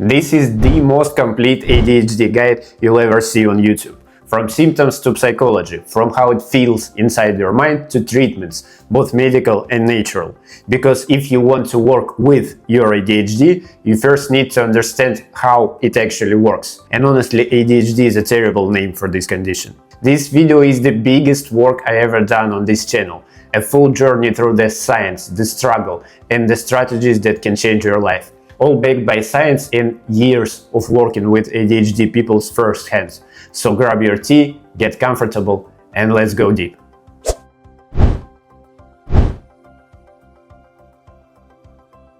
This is the most complete ADHD guide you'll ever see on YouTube. From symptoms to psychology, from how it feels inside your mind to treatments, both medical and natural. Because if you want to work with your ADHD, you first need to understand how it actually works. And honestly, ADHD is a terrible name for this condition. This video is the biggest work I ever done on this channel. A full journey through the science, the struggle, and the strategies that can change your life. All backed by science and years of working with ADHD people's first hands. So grab your tea, get comfortable, and let's go deep.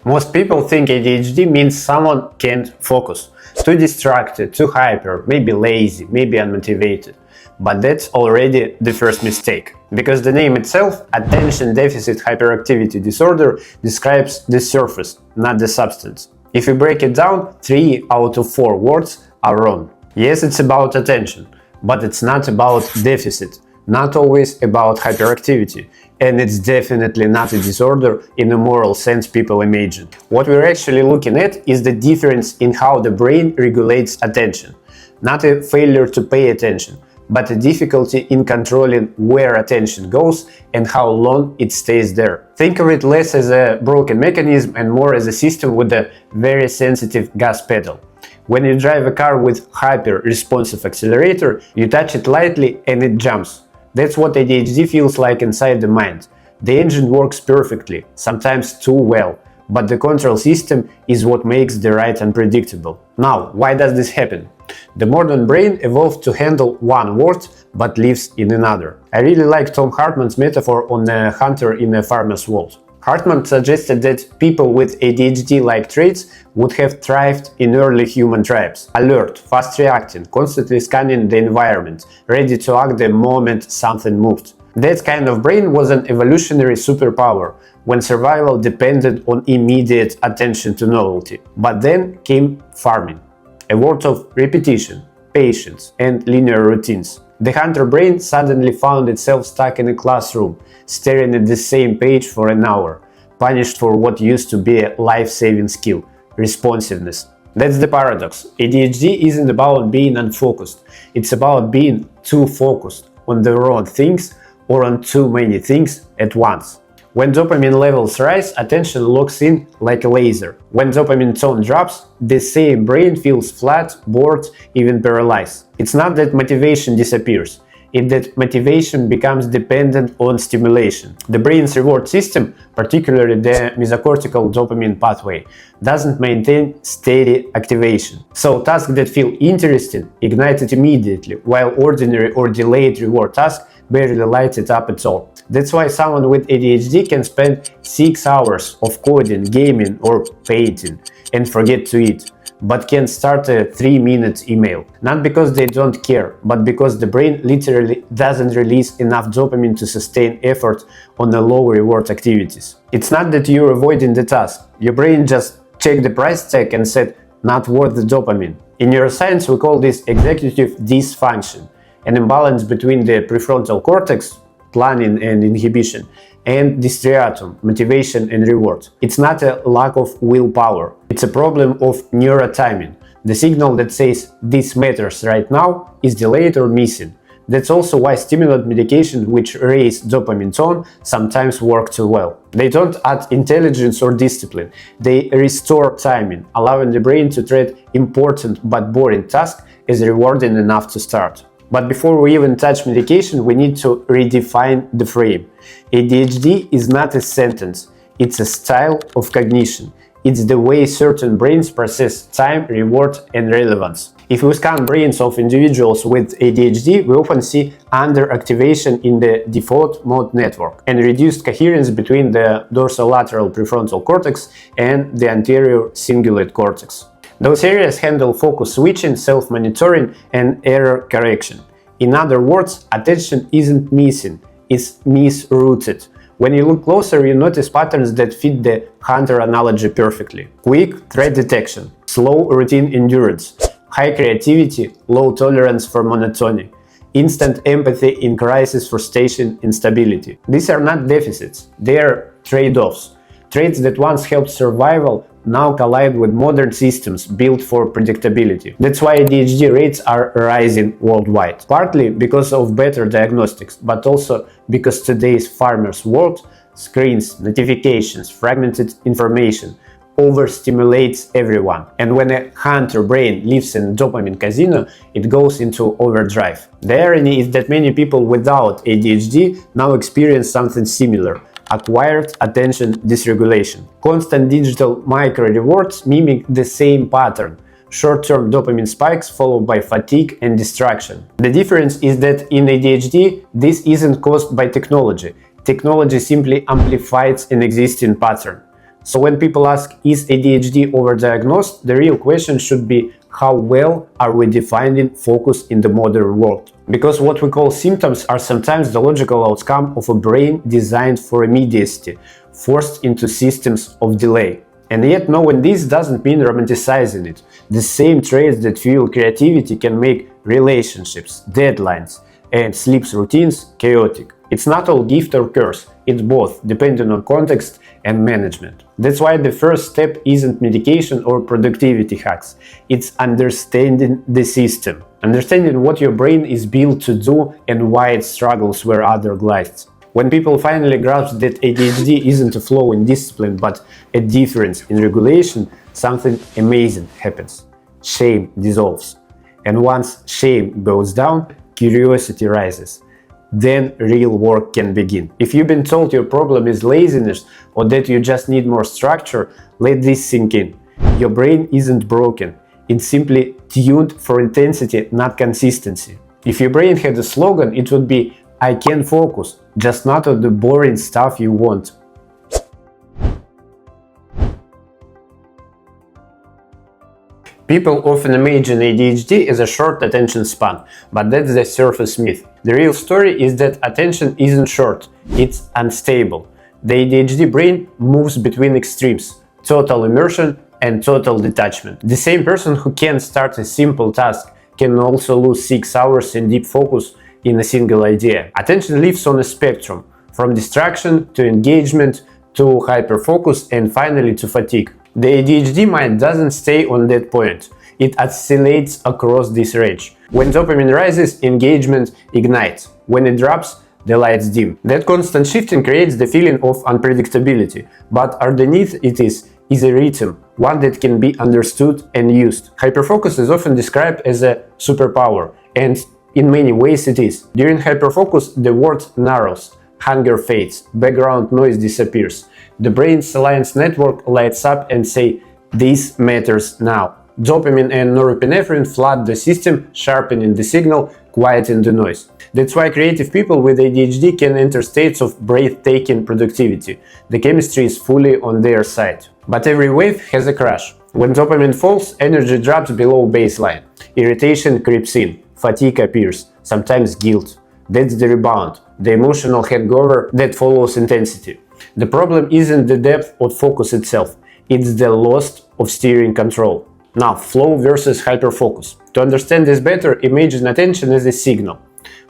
Most people think ADHD means someone can't focus, too distracted, too hyper, maybe lazy, maybe unmotivated. But that's already the first mistake, because the name itself, Attention Deficit Hyperactivity Disorder, describes the surface, not the substance. If you break it down, 3 out of 4 words are wrong. Yes, it's about attention, but it's not about deficit, not always about hyperactivity, and it's definitely not a disorder in the moral sense people imagine. What we're actually looking at is the difference in how the brain regulates attention, not a failure to pay attention, but a difficulty in controlling where attention goes and how long it stays there. Think of it less as a broken mechanism and more as a system with a very sensitive gas pedal. When you drive a car with hyper-responsive accelerator, you touch it lightly and it jumps. That's what ADHD feels like inside the mind. The engine works perfectly, sometimes too well, but the control system is what makes the ride unpredictable. Now, why does this happen? The modern brain evolved to handle one word, but lives in another. I really like Tom Hartman's metaphor on a hunter in a farmer's world. Hartman suggested that people with ADHD-like traits would have thrived in early human tribes. Alert, fast-reacting, constantly scanning the environment, ready to act the moment something moved. That kind of brain was an evolutionary superpower, when survival depended on immediate attention to novelty. But then came farming. A world of repetition, patience, and linear routines. The hunter brain suddenly found itself stuck in a classroom, staring at the same page for an hour, punished for what used to be a life-saving skill, responsiveness. That's the paradox. ADHD isn't about being unfocused, it's about being too focused on the wrong things or on too many things at once. When dopamine levels rise, attention locks in like a laser. When dopamine tone drops, the same brain feels flat, bored, even paralyzed. It's not that motivation disappears, it's that motivation becomes dependent on stimulation. The brain's reward system, particularly the mesocortical dopamine pathway, doesn't maintain steady activation. So tasks that feel interesting ignite it immediately, while ordinary or delayed reward tasks barely light it up at all. That's why someone with ADHD can spend 6 hours of coding, gaming, or painting and forget to eat, but can start a 3-minute email. Not because they don't care, but because the brain literally doesn't release enough dopamine to sustain effort on the low reward activities. It's not that you're avoiding the task, your brain just checked the price tag and said, not worth the dopamine. In neuroscience, we call this executive dysfunction, an imbalance between the prefrontal cortex, planning and inhibition, and the striatum, motivation and reward. It's not a lack of willpower, it's a problem of neurotiming. The signal that says this matters right now is delayed or missing. That's also why stimulant medication which raise dopamine tone sometimes work too well. They don't add intelligence or discipline, they restore timing, allowing the brain to treat important but boring tasks as rewarding enough to start. But before we even touch medication, we need to redefine the frame. ADHD is not a sentence, it's a style of cognition. It's the way certain brains process time, reward, and relevance. If we scan brains of individuals with ADHD, we often see underactivation in the default mode network and reduced coherence between the dorsolateral prefrontal cortex and the anterior cingulate cortex. Those areas handle focus switching, self-monitoring, and error correction. In other words, attention isn't missing, it's misrouted. When you look closer, you notice patterns that fit the hunter analogy perfectly. Quick threat detection, slow routine endurance, high creativity, low tolerance for monotony, instant empathy in crisis, frustration, instability. These are not deficits, they are trade-offs. Traits that once helped survival now collide with modern systems built for predictability. That's why ADHD rates are rising worldwide, partly because of better diagnostics, but also because today's farmer's world, screens, notifications, fragmented information, overstimulates everyone. And when a hunter brain lives in dopamine casino, it goes into overdrive. The irony is that many people without ADHD now experience something similar: acquired attention dysregulation. Constant digital micro-rewards mimic the same pattern: short-term dopamine spikes followed by fatigue and distraction. The difference is that in ADHD, this isn't caused by technology. Technology simply amplifies an existing pattern. So when people ask, is ADHD overdiagnosed, the real question should be, how well are we defining focus in the modern world? Because what we call symptoms are sometimes the logical outcome of a brain designed for immediacy, forced into systems of delay. And yet knowing this doesn't mean romanticizing it. The same traits that fuel creativity can make relationships, deadlines, and sleep routines chaotic. It's not all gift or curse, it's both, depending on context and management. That's why the first step isn't medication or productivity hacks, it's understanding the system. Understanding what your brain is built to do and why it struggles where others glides. When people finally grasp that ADHD isn't a flaw in discipline but a difference in regulation, something amazing happens. Shame dissolves. And once shame goes down, curiosity rises. Then real work can begin. If you've been told your problem is laziness or that you just need more structure, let this sink in. Your brain isn't broken. It's simply tuned for intensity, not consistency. If your brain had a slogan, it would be, I can focus, just not on the boring stuff you want. People often imagine ADHD as a short attention span, but that's the surface myth. The real story is that attention isn't short, it's unstable. The ADHD brain moves between extremes: total immersion and total detachment. The same person who can start a simple task can also lose 6 hours in deep focus in a single idea. Attention lives on a spectrum, from distraction to engagement to hyperfocus and finally to fatigue. The ADHD mind doesn't stay on that point. It oscillates across this range. When dopamine rises, engagement ignites. When it drops, the lights dim. That constant shifting creates the feeling of unpredictability, but underneath it is a rhythm, one that can be understood and used. Hyperfocus is often described as a superpower, and in many ways it is. During hyperfocus, the world narrows, hunger fades, background noise disappears. The brain's alliance network lights up and say, this matters now. Dopamine and norepinephrine flood the system, sharpening the signal, quieting the noise. That's why creative people with ADHD can enter states of breathtaking productivity. The chemistry is fully on their side. But every wave has a crash. When dopamine falls, energy drops below baseline. Irritation creeps in, fatigue appears, sometimes guilt. That's the rebound, the emotional hangover that follows intensity. The problem isn't the depth of focus itself, it's the loss of steering control. Now, flow versus hyperfocus. To understand this better, imagine attention as a signal.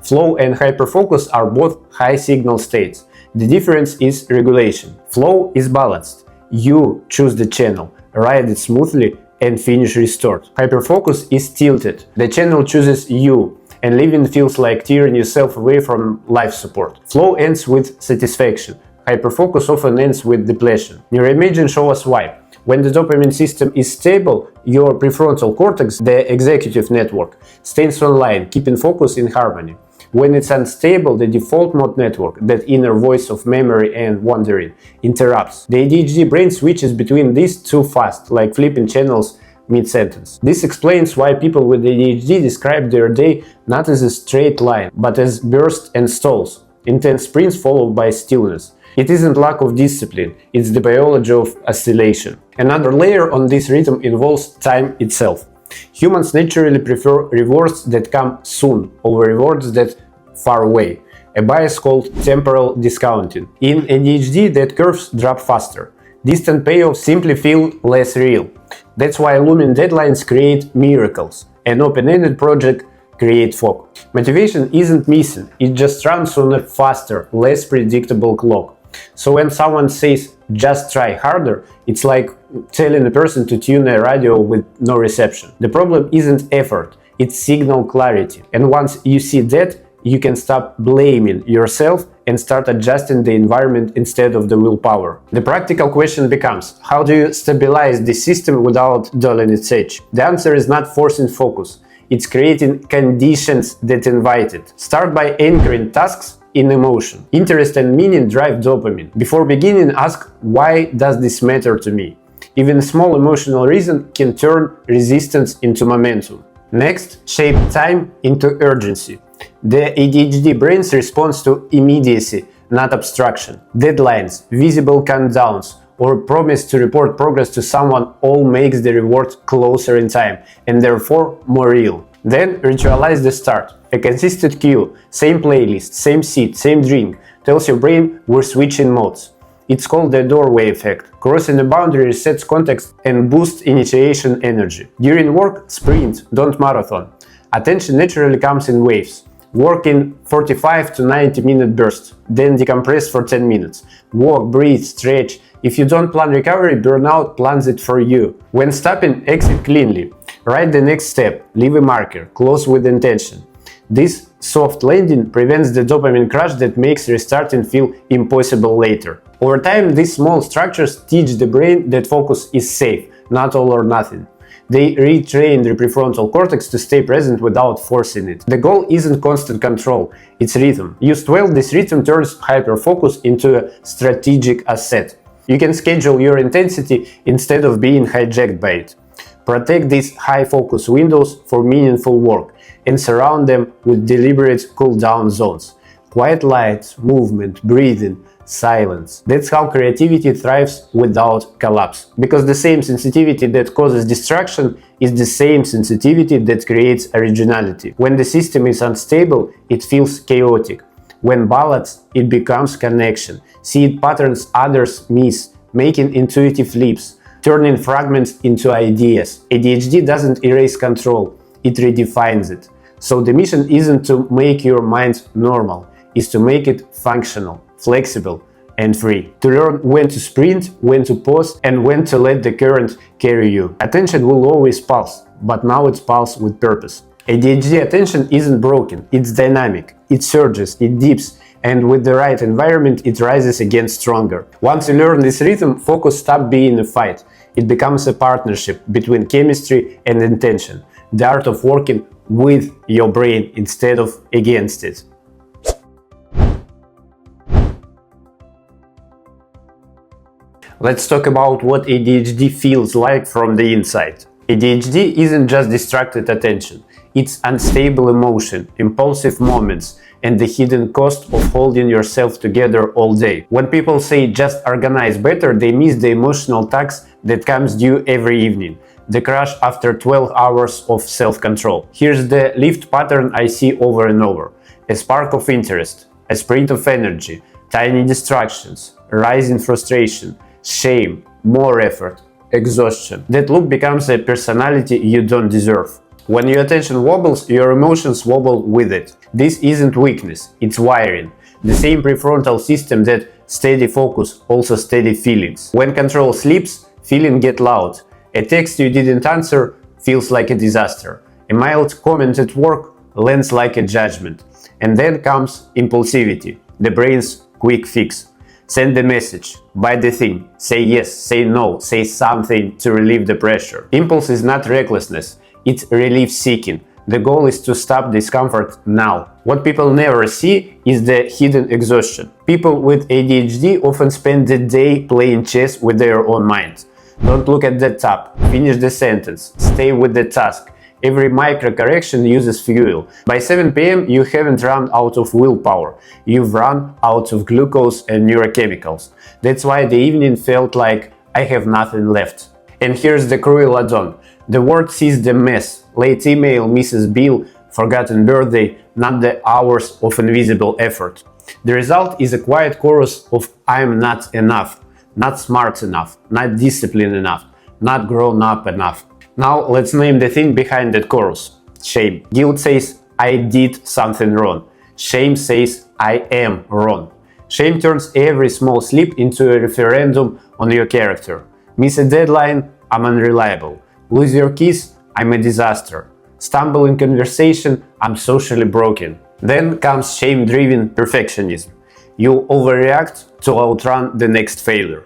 Flow and hyperfocus are both high signal states. The difference is regulation. Flow is balanced. You choose the channel, ride it smoothly, and finish restored. Hyperfocus is tilted. The channel chooses you, and living feels like tearing yourself away from life support. Flow ends with satisfaction. Hyperfocus often ends with depletion. Neuroimaging shows us why. When the dopamine system is stable, your prefrontal cortex, the executive network, stays online, keeping focus in harmony. When it's unstable, the default mode network, that inner voice of memory and wandering, interrupts. The ADHD brain switches between these too fast, like flipping channels mid-sentence. This explains why people with ADHD describe their day not as a straight line, but as bursts and stalls, intense sprints followed by stillness. It isn't lack of discipline, it's the biology of oscillation. Another layer on this rhythm involves time itself. Humans naturally prefer rewards that come soon over rewards that far away, a bias called temporal discounting. In ADHD, that curves drop faster. Distant payoffs simply feel less real. That's why looming deadlines create miracles. An open-ended project creates focus. Motivation isn't missing, it just runs on a faster, less predictable clock. So when someone says just try harder, it's like telling a person to tune a radio with no reception. The problem isn't effort, it's signal clarity. And once you see that, you can stop blaming yourself and start adjusting the environment instead of the willpower. The practical question becomes, how do you stabilize the system without dulling its edge? The answer is not forcing focus, it's creating conditions that invite it. Start by anchoring tasks in emotion. Interest and meaning drive dopamine. Before beginning, ask, why does this matter to me? Even a small emotional reason can turn resistance into momentum. Next, shape time into urgency. The ADHD brain's response to immediacy, not abstraction. Deadlines, visible countdowns, or promise to report progress to someone all makes the reward closer in time, and therefore more real. Then ritualize the start. A consistent cue, same playlist, same seat, same drink, tells your brain we're switching modes. It's called the doorway effect. Crossing a boundary resets context and boosts initiation energy. During work, sprint, don't marathon. Attention naturally comes in waves. Work in 45 to 90 minute bursts, then decompress for 10 minutes. Walk, breathe, stretch. If you don't plan recovery, burnout plans it for you. When stopping, exit cleanly. Write the next step, leave a marker, close with intention. This soft landing prevents the dopamine crash that makes restarting feel impossible later. Over time, these small structures teach the brain that focus is safe, not all or nothing. They retrain the prefrontal cortex to stay present without forcing it. The goal isn't constant control, it's rhythm. Used well, this rhythm turns hyperfocus into a strategic asset. You can schedule your intensity instead of being hijacked by it. Protect these high focus windows for meaningful work and surround them with deliberate cool-down zones. Quiet lights, movement, breathing, silence. That's how creativity thrives without collapse. Because the same sensitivity that causes distraction is the same sensitivity that creates originality. When the system is unstable, it feels chaotic. When balanced, it becomes connection. See patterns others miss, making intuitive leaps, turning fragments into ideas. ADHD doesn't erase control, it redefines it. So the mission isn't to make your mind normal, it's to make it functional, flexible, and free. To learn when to sprint, when to pause, and when to let the current carry you. Attention will always pulse, but now it's pulse with purpose. ADHD attention isn't broken, it's dynamic. It surges, it dips, and with the right environment, it rises again stronger. Once you learn this rhythm, focus stops being a fight. It becomes a partnership between chemistry and intention. The art of working with your brain instead of against it. Let's talk about what ADHD feels like from the inside. ADHD isn't just distracted attention, it's unstable emotion, impulsive moments, and the hidden cost of holding yourself together all day. When people say just organize better, they miss the emotional tax that comes due every evening, the crash after 12 hours of self-control. Here's the lift pattern I see over and over. A spark of interest, a sprint of energy, tiny distractions, rising frustration, shame, more effort, exhaustion. That loop becomes a personality you don't deserve. When your attention wobbles, your emotions wobble with it. This isn't weakness, it's wiring. The same prefrontal system that steady focus, also steady feelings. When control sleeps, feelings get loud. A text you didn't answer feels like a disaster. A mild comment at work lands like a judgment. And then comes impulsivity, the brain's quick fix. Send the message, buy the thing, say yes, say no, say something to relieve the pressure. Impulse is not recklessness, it's relief-seeking. The goal is to stop discomfort now. What people never see is the hidden exhaustion. People with ADHD often spend the day playing chess with their own minds. Don't look at the top, finish the sentence, stay with the task. Every micro-correction uses fuel. By 7 p.m. you haven't run out of willpower, you've run out of glucose and neurochemicals. That's why the evening felt like I have nothing left. And here's the cruel add-on. The world sees the mess, late email, Mrs. Bill, forgotten birthday, not the hours of invisible effort. The result is a quiet chorus of I'm not enough, not smart enough, not disciplined enough, not grown up enough. Now let's name the thing behind that chorus. Shame. Guilt says I did something wrong. Shame says I am wrong. Shame turns every small slip into a referendum on your character. Miss a deadline, I'm unreliable. Lose your keys, I'm a disaster. Stumble in conversation, I'm socially broken. Then comes shame-driven perfectionism. You overreact to outrun the next failure.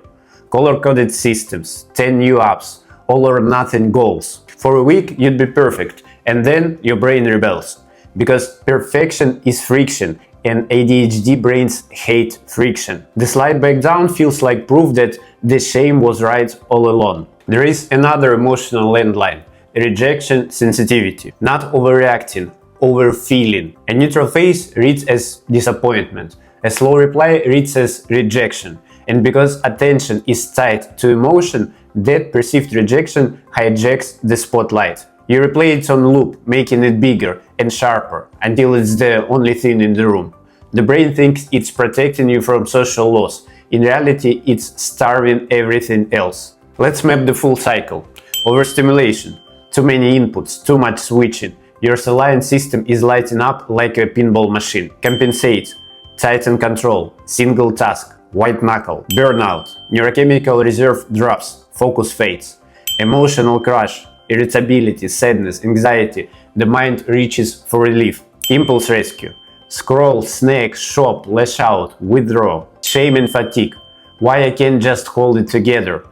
Color-coded systems, 10 new apps, all or nothing goals. For a week you'd be perfect, and then your brain rebels. Because perfection is friction, and ADHD brains hate friction. The slide back down feels like proof that the shame was right all along. There is another emotional landline: rejection sensitivity. Not overreacting, overfeeling. A neutral face reads as disappointment. A slow reply reads as rejection. And because attention is tied to emotion, that perceived rejection hijacks the spotlight. You replay it on loop, making it bigger and sharper, until it's the only thing in the room. The brain thinks it's protecting you from social loss. In reality, it's starving everything else. Let's map the full cycle. Overstimulation. Too many inputs, too much switching. Your selenium system is lighting up like a pinball machine. Compensate. Tighten control. Single task. White knuckle. Burnout. Neurochemical reserve drops. Focus fades. Emotional crash. Irritability, sadness, anxiety. The mind reaches for relief. Impulse rescue. Scroll, snack, shop, lash out, withdraw. Shame and fatigue. Why I can't just hold it together?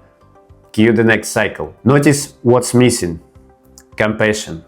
Cue the next cycle. Notice what's missing. Compassion.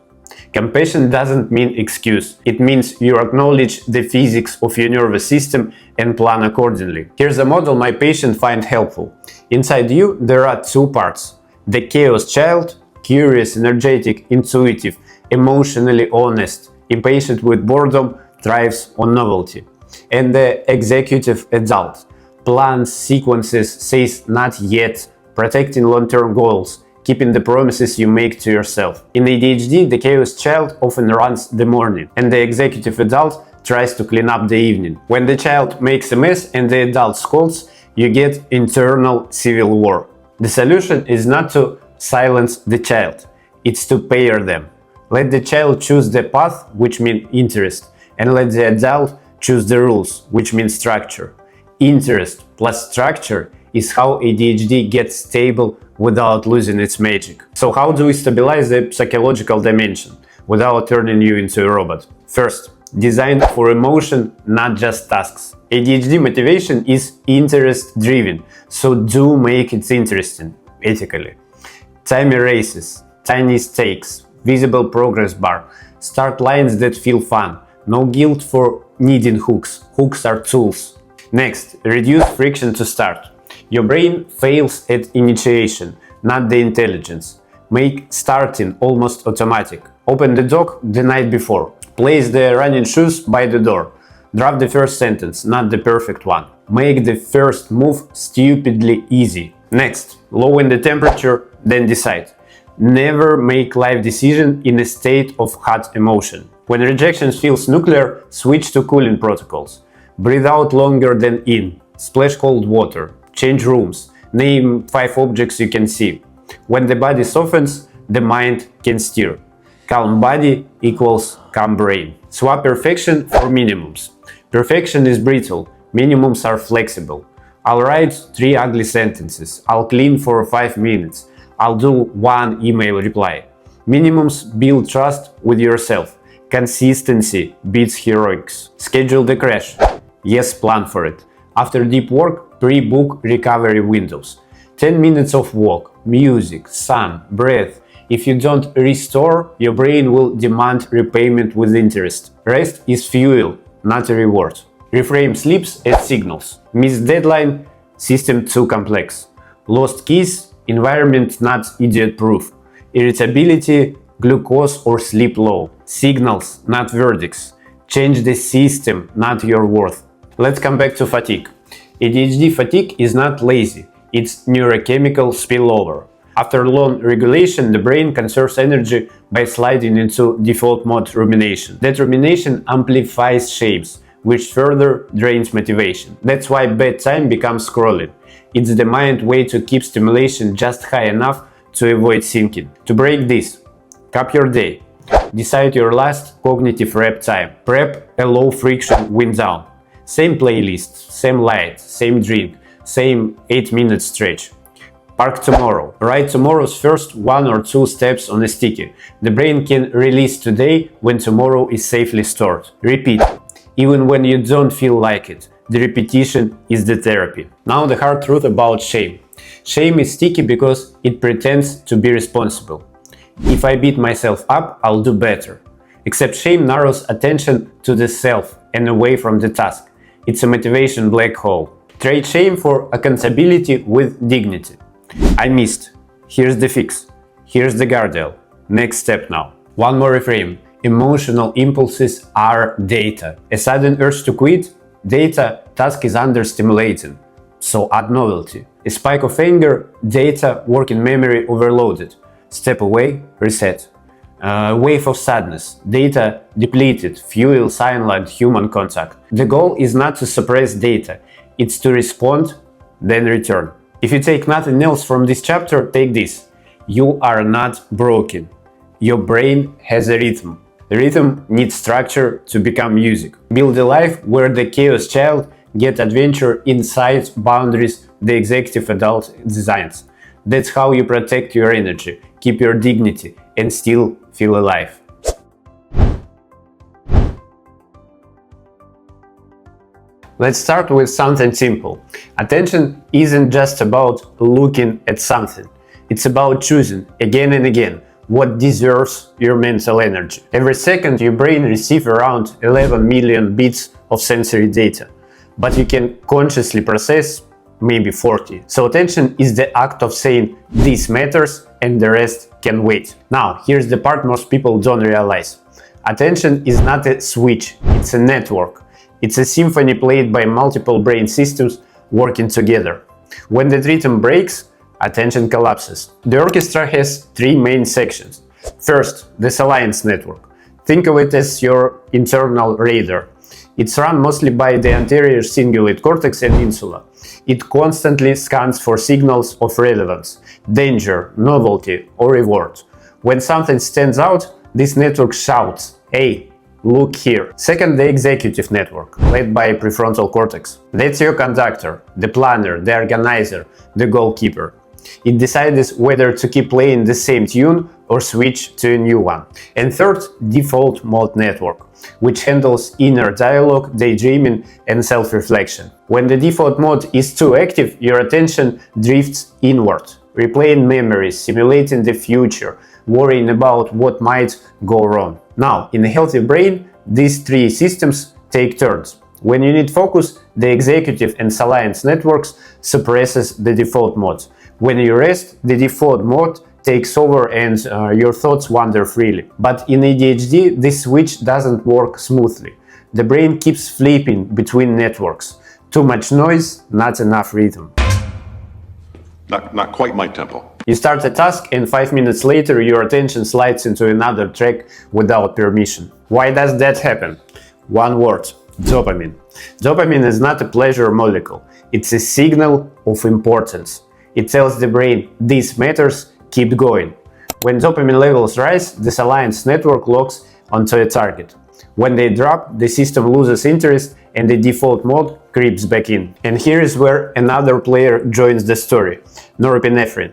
Compassion doesn't mean excuse. It means you acknowledge the physics of your nervous system and plan accordingly. Here's a model my patient find helpful. Inside you there are two parts. The chaos child, curious, energetic, intuitive, emotionally honest, impatient with boredom, thrives on novelty. And the executive adult, plans, sequences, says not yet, protecting long-term goals, keeping the promises you make to yourself. In ADHD, the chaos child often runs the morning, and the executive adult tries to clean up the evening. When the child makes a mess and the adult scolds, you get internal civil war. The solution is not to silence the child, it's to pair them. Let the child choose the path, which means interest, and let the adult choose the rules, which means structure. Interest plus structure is how ADHD gets stable without losing its magic. So how do we stabilize the psychological dimension without turning you into a robot? First, design for emotion, not just tasks. ADHD motivation is interest-driven, so do make it interesting, ethically. Time erases, tiny stakes, visible progress bar, start lines that feel fun, no guilt for needing hooks. Hooks are tools. Next, reduce friction to start. Your brain fails at initiation, not the intelligence. Make starting almost automatic. Open the dock the night before. Place the running shoes by the door. Draft the first sentence, not the perfect one. Make the first move stupidly easy. Next, lower the temperature, then decide. Never make life decision in a state of hot emotion. When rejection feels nuclear, switch to cooling protocols. Breathe out longer than in. Splash cold water. Change rooms. Name 5 objects you can see. When the body softens, the mind can steer. Calm body equals calm brain. Swap perfection for minimums. Perfection is brittle. Minimums are flexible. I'll write 3 ugly sentences. I'll clean for 5 minutes. I'll do 1 email reply. Minimums build trust with yourself. Consistency beats heroics. Schedule the crash. Yes, plan for it. After deep work, pre-book recovery windows. 10 minutes of walk, music, sun, breath. If you don't restore, your brain will demand repayment with interest. Rest is fuel, not a reward. Reframe sleeps as signals. Missed deadline, system too complex. Lost keys, environment not idiot-proof. Irritability, glucose or sleep low. Signals, not verdicts. Change the system, not your worth. Let's come back to fatigue. ADHD fatigue is not lazy, it's neurochemical spillover. After long regulation, the brain conserves energy by sliding into default mode rumination. That rumination amplifies shapes, which further drains motivation. That's why bedtime becomes scrolling. It's the mind way to keep stimulation just high enough to avoid sinking. To break this, cap your day. Decide your last cognitive rep time. Prep a low friction wind down. Same playlist, same light, same drink, same 8-minute stretch. Park tomorrow. Write tomorrow's first 1 or 2 steps on a sticky. The brain can release today when tomorrow is safely stored. Repeat, even when you don't feel like it. The repetition is the therapy. Now the hard truth about shame. Shame is sticky because it pretends to be responsible. If I beat myself up, I'll do better. Except shame narrows attention to the self and away from the task. It's a motivation black hole. Trade shame for accountability with dignity. I missed. Here's the fix. Here's the guardrail. Next step now. One more reframe. Emotional impulses are data. A sudden urge to quit? Data. Task is understimulating. So add novelty. A spike of anger? Data. Working memory overloaded. Step away. Reset. Wave of sadness. Data depleted. Fuel, sunlight, human contact. The goal is not to suppress data. It's to respond, then return. If you take nothing else from this chapter, take this. You are not broken. Your brain has a rhythm. The rhythm needs structure to become music. Build a life where the chaos child gets adventure inside boundaries the executive adult designs. That's how you protect your energy, keep your dignity, and still feel alive. Let's start with something simple. Attention isn't just about looking at something. It's about choosing again and again what deserves your mental energy. Every second your brain receives around 11 million bits of sensory data, but you can consciously process maybe 40. So attention is the act of saying this matters and the rest can wait. Now, here's the part most people don't realize. Attention is not a switch, it's a network. It's a symphony played by multiple brain systems working together. When the rhythm breaks, attention collapses. The orchestra has 3 main sections. First, this alliance network. Think of it as your internal radar. It's run mostly by the anterior cingulate cortex and insula. It constantly scans for signals of relevance, danger, novelty, or reward. When something stands out, this network shouts, "Hey, look here." Second, the executive network, led by prefrontal cortex. That's your conductor, the planner, the organizer, the goalkeeper. It decides whether to keep playing the same tune or switch to a new one. And third, default mode network, which handles inner dialogue, daydreaming, and self-reflection. When the default mode is too active, your attention drifts inward, replaying memories, simulating the future, worrying about what might go wrong. Now, in a healthy brain, these 3 systems take turns. When you need focus, the executive and alliance networks suppresses the default mode. When you rest, the default mode takes over and your thoughts wander freely. But in ADHD, this switch doesn't work smoothly. The brain keeps flipping between networks. Too much noise, not enough rhythm. Not quite my tempo. You start a task and 5 minutes later your attention slides into another track without permission. Why does that happen? One word: dopamine. Dopamine is not a pleasure molecule. It's a signal of importance. It tells the brain, this matters, keep going. When dopamine levels rise, this alliance network locks onto a target. When they drop, the system loses interest and the default mode creeps back in. And here is where another player joins the story: norepinephrine.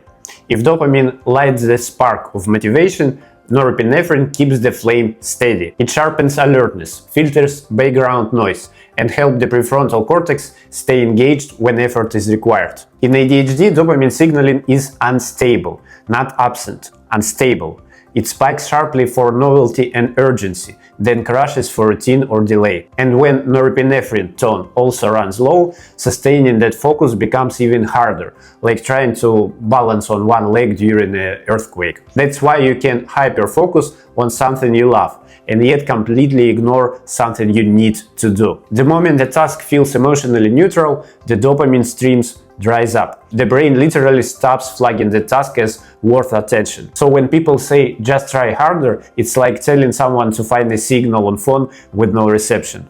If dopamine lights the spark of motivation, norepinephrine keeps the flame steady. It sharpens alertness, filters background noise, and helps the prefrontal cortex stay engaged when effort is required. In ADHD, dopamine signaling is unstable, not absent, unstable. It spikes sharply for novelty and urgency, then crashes for routine or delay. And when norepinephrine tone also runs low, sustaining that focus becomes even harder, like trying to balance on one leg during an earthquake. That's why you can hyperfocus on something you love, and yet completely ignore something you need to do. The moment the task feels emotionally neutral, the dopamine streams dries up. The brain literally stops flagging the task as worth attention. So when people say just try harder, it's like telling someone to find a signal on phone with no reception.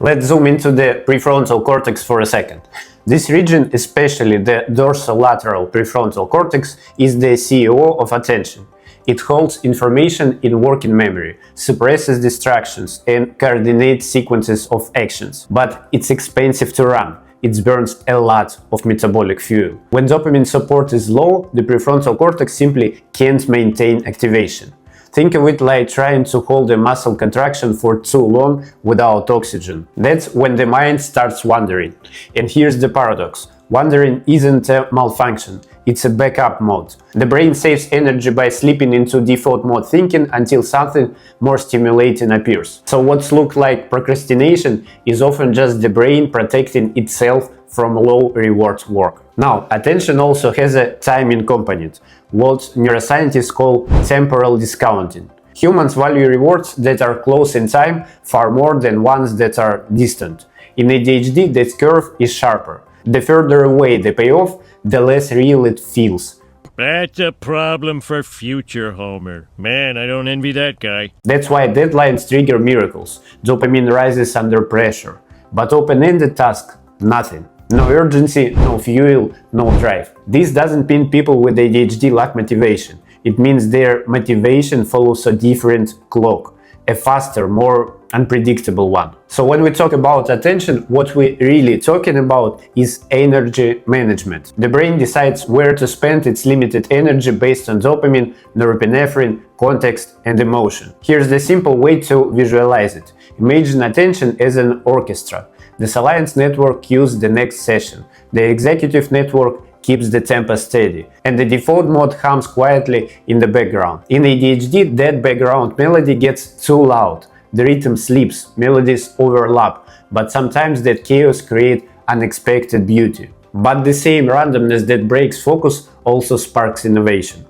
Let's zoom into the prefrontal cortex for a second. This region, especially the dorsolateral prefrontal cortex, is the CEO of attention. It holds information in working memory, suppresses distractions, and coordinates sequences of actions. But it's expensive to run. It burns a lot of metabolic fuel. When dopamine support is low, the prefrontal cortex simply can't maintain activation. Think of it like trying to hold a muscle contraction for too long without oxygen. That's when the mind starts wandering. And here's the paradox. Wandering isn't a malfunction, it's a backup mode. The brain saves energy by slipping into default mode thinking until something more stimulating appears. So what looks like procrastination is often just the brain protecting itself from low reward work. Now, attention also has a timing component, what neuroscientists call temporal discounting. Humans value rewards that are close in time far more than ones that are distant. In ADHD, that curve is sharper. The further away the payoff, the less real it feels. That's a problem for future Homer. Man, I don't envy that guy. That's why deadlines trigger miracles. Dopamine rises under pressure. But open-ended tasks, nothing. No urgency, no fuel, no drive. This doesn't mean people with ADHD lack motivation. It means their motivation follows a different clock, a faster, more unpredictable one. So when we talk about attention, what we're really talking about is energy management. The brain decides where to spend its limited energy based on dopamine, norepinephrine, context, and emotion. Here's the simple way to visualize it. Imagine attention as an orchestra. The salience network cues the next session. The executive network keeps the tempo steady, and the default mode hums quietly in the background. In ADHD, that background melody gets too loud. The rhythm slips, melodies overlap, but sometimes that chaos creates unexpected beauty. But the same randomness that breaks focus also sparks innovation.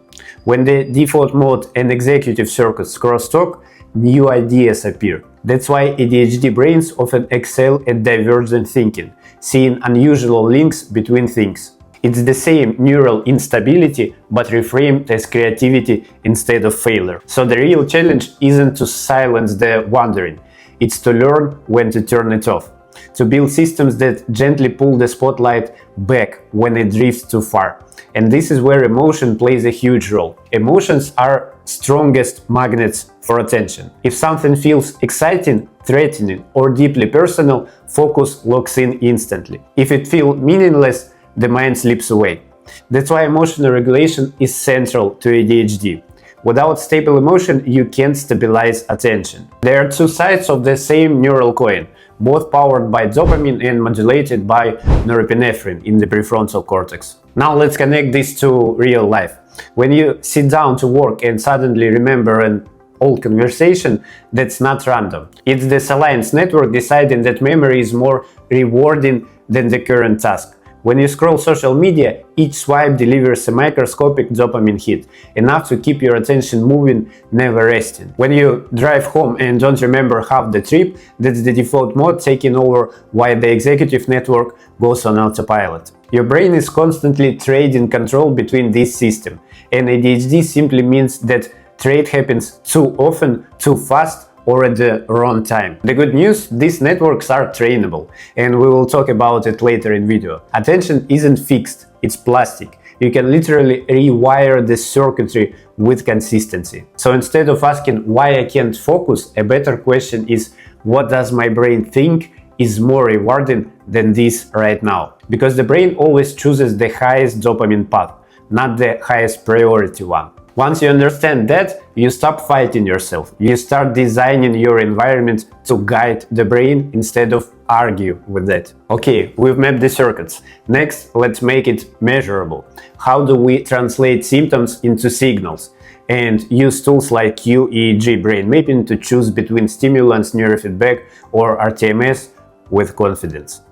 When the default mode and executive circuits crosstalk, new ideas appear. That's why ADHD brains often excel at divergent thinking, seeing unusual links between things. It's the same neural instability, but reframed as creativity instead of failure. So the real challenge isn't to silence the wandering, it's to learn when to turn it off. To build systems that gently pull the spotlight back when it drifts too far. And this is where emotion plays a huge role. Emotions are strongest magnets for attention. If something feels exciting, threatening, or deeply personal, focus locks in instantly. If it feels meaningless, the mind slips away. That's why emotional regulation is central to ADHD. Without stable emotion, you can't stabilize attention. There are two sides of the same neural coin, both powered by dopamine and modulated by norepinephrine in the prefrontal cortex. Now let's connect this to real life. When you sit down to work and suddenly remember an old conversation, that's not random. It's the salience network deciding that memory is more rewarding than the current task. When you scroll social media, each swipe delivers a microscopic dopamine hit, enough to keep your attention moving, never resting. When you drive home and don't remember half the trip, that's the default mode taking over while the executive network goes on autopilot. Your brain is constantly trading control between this system, and ADHD simply means that trade happens too often, too fast, or at the wrong time. The good news, these networks are trainable, and we will talk about it later in video. Attention isn't fixed, it's plastic. You can literally rewire the circuitry with consistency. So instead of asking why I can't focus, a better question is what does my brain think is more rewarding than this right now? Because the brain always chooses the highest dopamine path, not the highest priority one. Once you understand that, you stop fighting yourself. You start designing your environment to guide the brain instead of argue with it. Okay, we've mapped the circuits. Next, let's make it measurable. How do we translate symptoms into signals? And use tools like QEEG brain mapping to choose between stimulants, neurofeedback, or rTMS with confidence.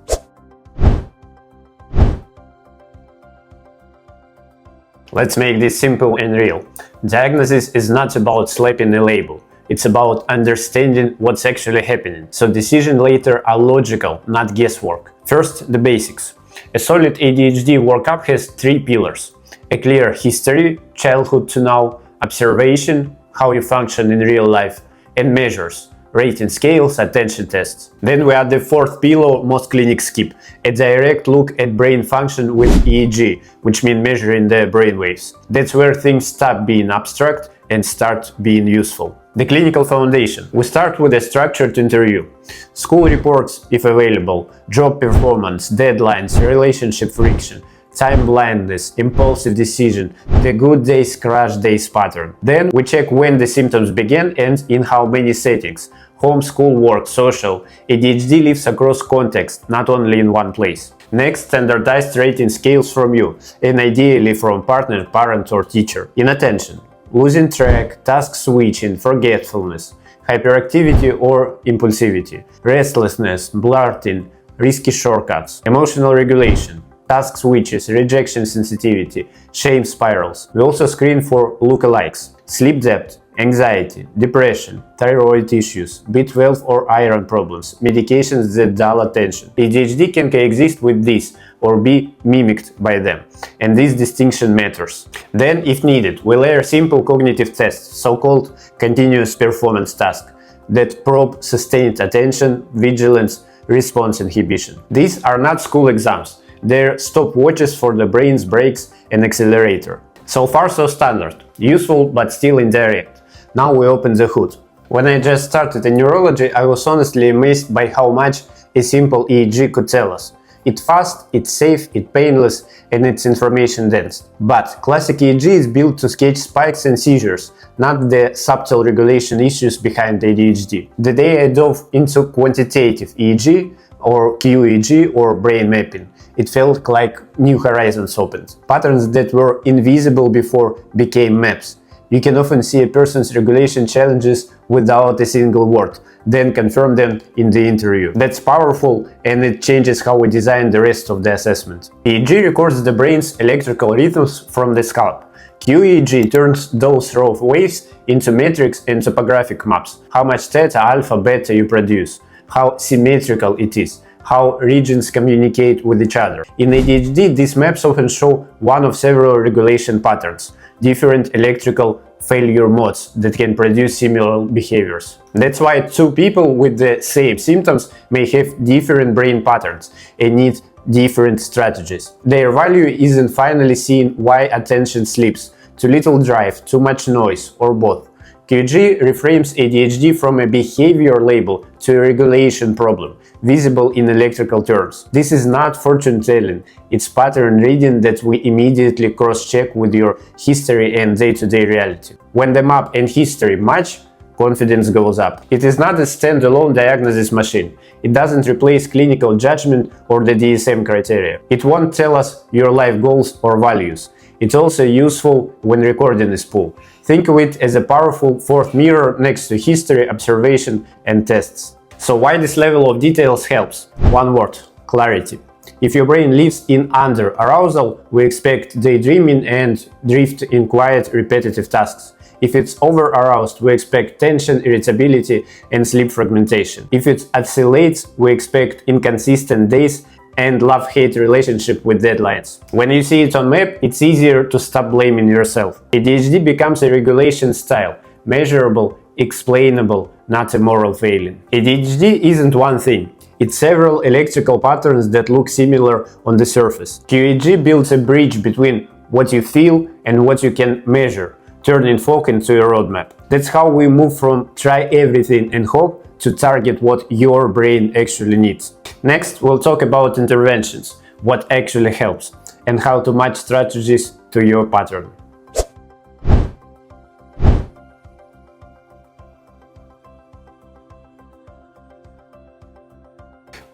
Let's make this simple and real. Diagnosis is not about slapping a label. It's about understanding what's actually happening, so decisions later are logical, not guesswork. First, the basics. A solid ADHD workup has three pillars. A clear history, childhood to now, observation, how you function in real life, and measures, rating scales, attention tests. Then we add the fourth pillar most clinics skip, a direct look at brain function with EEG, which means measuring the brain waves. That's where things stop being abstract and start being useful. The clinical foundation. We start with a structured interview. School reports, if available, job performance, deadlines, relationship friction, time blindness, impulsive decision, the good days, crash days pattern. Then we check when the symptoms began and in how many settings. Home, school, work, social. ADHD lives across contexts, not only in one place. Next, standardized rating scales from you, and ideally from partner, parent or teacher. In attention. Losing track, task switching, forgetfulness, hyperactivity or impulsivity, restlessness, blurting, risky shortcuts, emotional regulation, task switches, rejection sensitivity, shame spirals. We also screen for lookalikes, sleep depth, anxiety, depression, thyroid issues, B12 or iron problems, medications that dull attention. ADHD can coexist with these or be mimicked by them, and this distinction matters. Then, if needed, we layer simple cognitive tests, so-called continuous performance tasks, that probe sustained attention, vigilance, response inhibition. These are not school exams, they're stopwatches for the brain's brakes and accelerator. So far so standard, useful but still indirect. Now we open the hood. When I just started in neurology, I was honestly amazed by how much a simple EEG could tell us. It's fast, it's safe, it's painless, and it's information dense. But classic EEG is built to sketch spikes and seizures, not the subtle regulation issues behind ADHD. The day I dove into quantitative EEG, or QEEG, or brain mapping, it felt like new horizons opened. Patterns that were invisible before became maps. You can often see a person's regulation challenges without a single word, then confirm them in the interview. That's powerful, and it changes how we design the rest of the assessment. EEG records the brain's electrical rhythms from the scalp. QEEG turns those raw waves into metrics and topographic maps. How much theta, alpha, beta you produce, how symmetrical it is, how regions communicate with each other. In ADHD, these maps often show one of several regulation patterns, different electrical failure modes that can produce similar behaviors. That's why two people with the same symptoms may have different brain patterns and need different strategies. Their value isn't finally seeing why attention slips, too little drive, too much noise, or both. QEEG reframes ADHD from a behavior label to a regulation problem, visible in electrical terms. This is not fortune-telling, it's pattern reading that we immediately cross-check with your history and day-to-day reality. When the map and history match, confidence goes up. It is not a standalone diagnosis machine. It doesn't replace clinical judgment or the DSM criteria. It won't tell us your life goals or values. It's also useful when recording is full. Think of it as a powerful fourth mirror next to history, observation, and tests. So why this level of details helps? One word: clarity. If your brain lives in under-arousal, we expect daydreaming and drift in quiet, repetitive tasks. If it's over-aroused, we expect tension, irritability, and sleep fragmentation. If it oscillates, we expect inconsistent days and love-hate relationship with deadlines. When you see it on map, it's easier to stop blaming yourself. ADHD becomes a regulation style, measurable, explainable, not a moral failing. ADHD isn't one thing. It's several electrical patterns that look similar on the surface. QEEG builds a bridge between what you feel and what you can measure, turning focus into a roadmap. That's how we move from try everything and hope to target what your brain actually needs. Next, we'll talk about interventions, what actually helps, and how to match strategies to your pattern.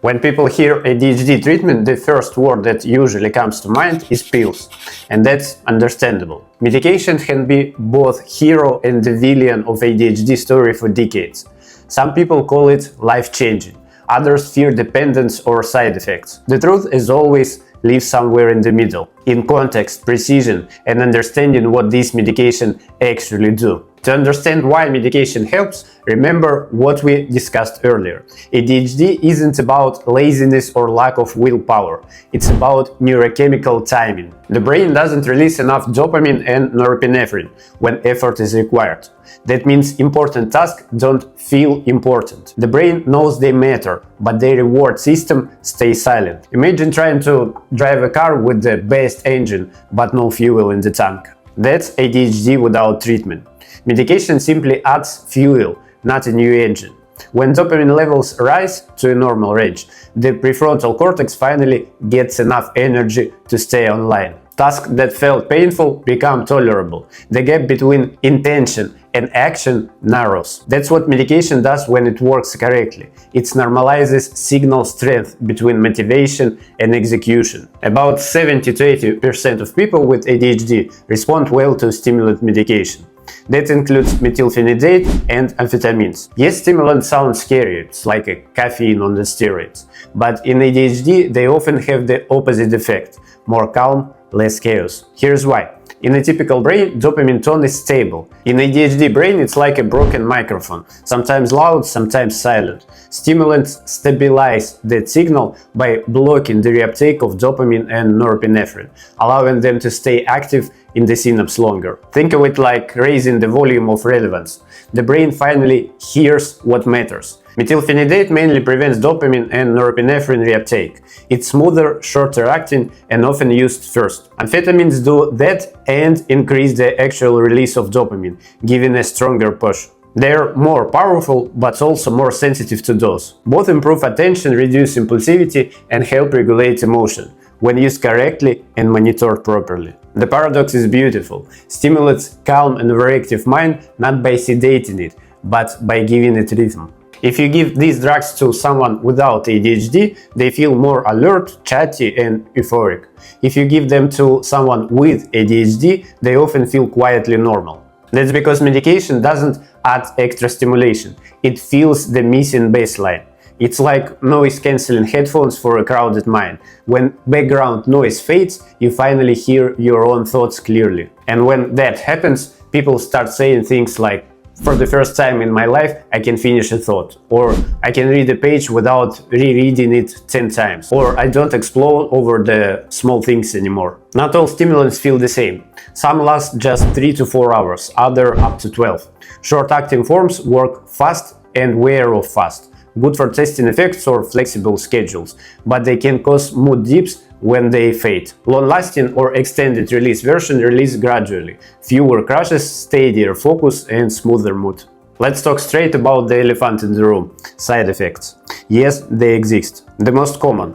When people hear ADHD treatment, the first word that usually comes to mind is pills, and that's understandable. Medication can be both hero and the villain of ADHD story for decades. Some people call it life-changing, others fear dependence or side effects. The truth, as always, lives somewhere in the middle. in context, precision, and understanding what these medications actually do. To understand why medication helps, remember what we discussed earlier. ADHD isn't about laziness or lack of willpower, it's about neurochemical timing. The brain doesn't release enough dopamine and norepinephrine when effort is required. That means important tasks don't feel important. The brain knows they matter, but the reward system stays silent. Imagine trying to drive a car with the best engine, but no fuel in the tank. That's ADHD without treatment. Medication simply adds fuel, not a new engine. When dopamine levels rise to a normal range, the prefrontal cortex finally gets enough energy to stay online. Tasks that felt painful become tolerable. The gap between intention and action narrows. That's what medication does when it works correctly. It normalizes signal strength between motivation and execution. About 70 to 80% of people with ADHD respond well to stimulant medication. That includes methylphenidate and amphetamines. Yes, stimulants sound scary, it's like a caffeine on the steroids. But in ADHD, they often have the opposite effect: more calm, less chaos. Here's why. In a typical brain, dopamine tone is stable. In ADHD brain, it's like a broken microphone, sometimes loud, sometimes silent. Stimulants stabilize that signal by blocking the reuptake of dopamine and norepinephrine, allowing them to stay active in the synapse longer. Think of it like raising the volume of relevance. The brain finally hears what matters. Methylphenidate mainly prevents dopamine and norepinephrine reuptake. It's smoother, shorter acting, and often used first. Amphetamines do that and increase the actual release of dopamine, giving a stronger push. They're more powerful, but also more sensitive to dose. Both improve attention, reduce impulsivity, and help regulate emotion, when used correctly and monitored properly. The paradox is beautiful. Stimulants calm an overactive mind not by sedating it, but by giving it rhythm. If you give these drugs to someone without ADHD, they feel more alert, chatty, and euphoric. If you give them to someone with ADHD, they often feel quietly normal. That's because medication doesn't add extra stimulation, it fills the missing baseline. It's like noise-canceling headphones for a crowded mind. When background noise fades, you finally hear your own thoughts clearly. And when that happens, people start saying things like, "For the first time in my life, I can finish a thought," or "I can read a page without rereading it 10 times," or "I don't explode over the small things anymore." Not all stimulants feel the same. Some last just 3 to 4 hours, others up to 12. Short-acting forms work fast and wear off fast, good for testing effects or flexible schedules, but they can cause mood dips when they fade. Long-lasting or extended release version release gradually, fewer crashes, steadier focus, and smoother mood. Let's talk straight about the elephant in the room: side effects. Yes, they exist. The most common: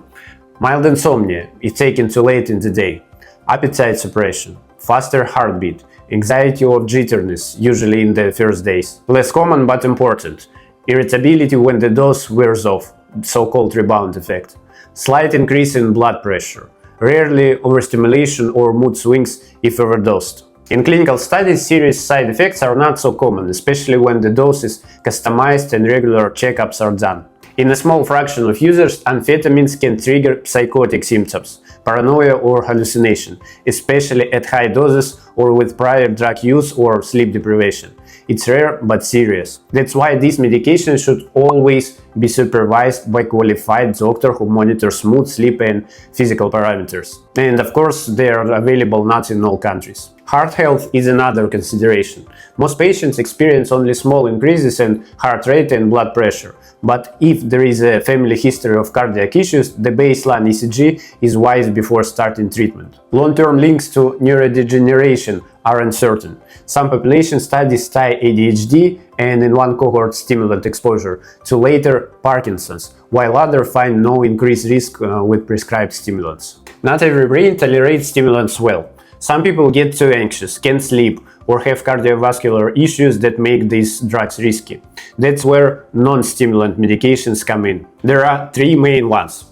mild insomnia if taken too late in the day, appetite suppression, faster heartbeat, anxiety or jitteriness, usually in the first days. Less common but important: irritability when the dose wears off, so-called rebound effect. Slight increase in blood pressure, rarely overstimulation or mood swings if overdosed. In clinical studies, serious side effects are not so common, especially when the dose is customized and regular checkups are done. In a small fraction of users, amphetamines can trigger psychotic symptoms, paranoia or hallucination, especially at high doses or with prior drug use or sleep deprivation. It's rare but serious. That's why these medications should always be supervised by a qualified doctor who monitors mood, sleep, and physical parameters. And of course, they are available not in all countries. Heart health is another consideration. Most patients experience only small increases in heart rate and blood pressure. But if there is a family history of cardiac issues, the baseline ECG is wise before starting treatment. Long-term links to neurodegeneration are uncertain. Some population studies tie ADHD and in one cohort stimulant exposure to later Parkinson's, while others find no increased risk with prescribed stimulants. Not every brain tolerates stimulants well. Some people get too anxious, can't sleep, or have cardiovascular issues that make these drugs risky. That's where non-stimulant medications come in. There are 3 main ones.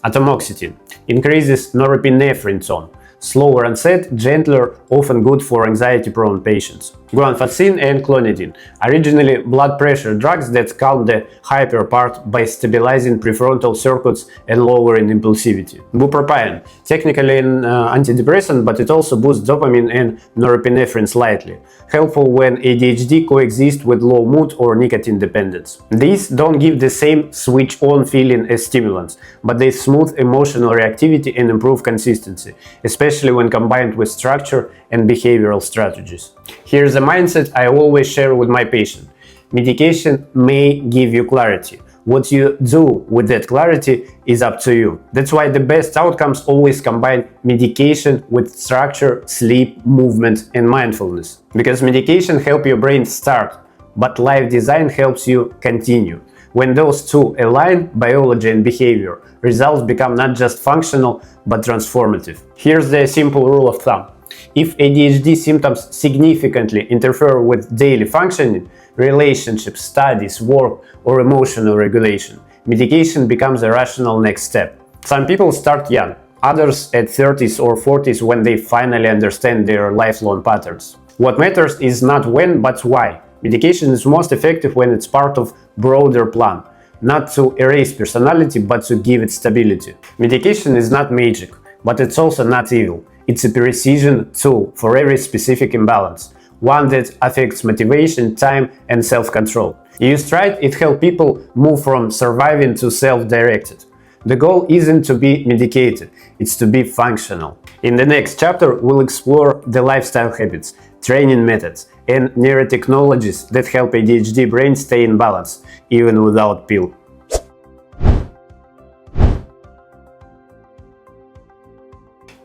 Atomoxetine increases norepinephrine tone. Slower onset, gentler, often good for anxiety-prone patients. Guanfacine and clonidine, originally blood pressure drugs that calm the hyper part by stabilizing prefrontal circuits and lowering impulsivity. Bupropion, technically an antidepressant, but it also boosts dopamine and norepinephrine slightly, helpful when ADHD coexists with low mood or nicotine dependence. These don't give the same switch-on feeling as stimulants, but they smooth emotional reactivity and improve consistency, especially when combined with structure and behavioral strategies. Here's a mindset I always share with my patient. Medication may give you clarity. What you do with that clarity is up to you. That's why the best outcomes always combine medication with structure, sleep, movement, and mindfulness. Because medication helps your brain start, but life design helps you continue. When those two align, biology and behavior, results become not just functional, but transformative. Here's the simple rule of thumb. If ADHD symptoms significantly interfere with daily functioning, relationships, studies, work, or emotional regulation, medication becomes a rational next step. Some people start young, others at 30s or 40s when they finally understand their lifelong patterns. What matters is not when, but why. Medication is most effective when it's part of broader plan, not to erase personality, but to give it stability. Medication is not magic, but it's also not evil. It's a precision tool for every specific imbalance, one that affects motivation, time, and self-control. Used right, it helps people move from surviving to self-directed. The goal isn't to be medicated, it's to be functional. In the next chapter, we'll explore the lifestyle habits, training methods, and neurotechnologies that help ADHD brain stay in balance, even without pill.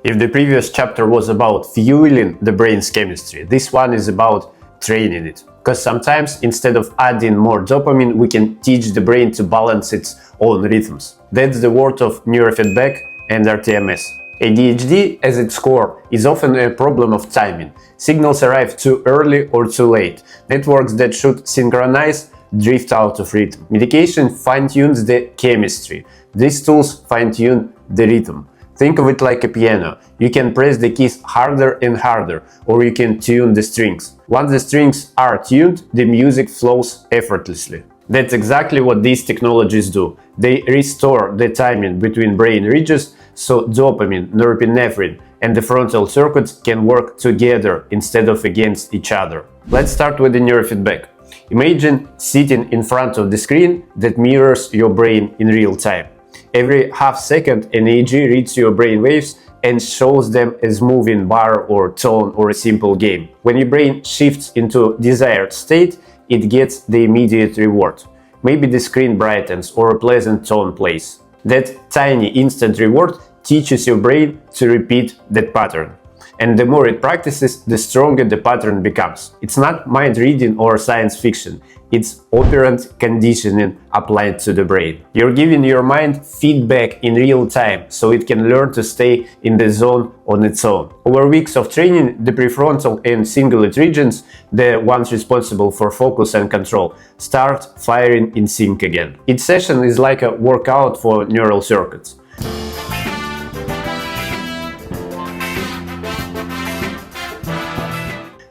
If the previous chapter was about fueling the brain's chemistry, this one is about training it. Because sometimes, instead of adding more dopamine, we can teach the brain to balance its own rhythms. That's the word of neurofeedback and rTMS. ADHD, at its core, is often a problem of timing. Signals arrive too early or too late. Networks that should synchronize drift out of rhythm. Medication fine-tunes the chemistry. These tools fine-tune the rhythm. Think of it like a piano. You can press the keys harder and harder, or you can tune the strings. Once the strings are tuned, the music flows effortlessly. That's exactly what these technologies do. They restore the timing between brain regions so dopamine, norepinephrine, and the frontal circuits can work together instead of against each other. Let's start with the neurofeedback. Imagine sitting in front of the screen that mirrors your brain in real time. Every half second, an EEG reads your brain waves and shows them as moving bar or tone or a simple game. When your brain shifts into desired state, it gets the immediate reward. Maybe the screen brightens or a pleasant tone plays. That tiny instant reward teaches your brain to repeat that pattern. And the more it practices, the stronger the pattern becomes. It's not mind reading or science fiction. It's operant conditioning applied to the brain. You're giving your mind feedback in real time so it can learn to stay in the zone on its own. Over weeks of training, the prefrontal and cingulate regions, the ones responsible for focus and control, start firing in sync again. Each session is like a workout for neural circuits.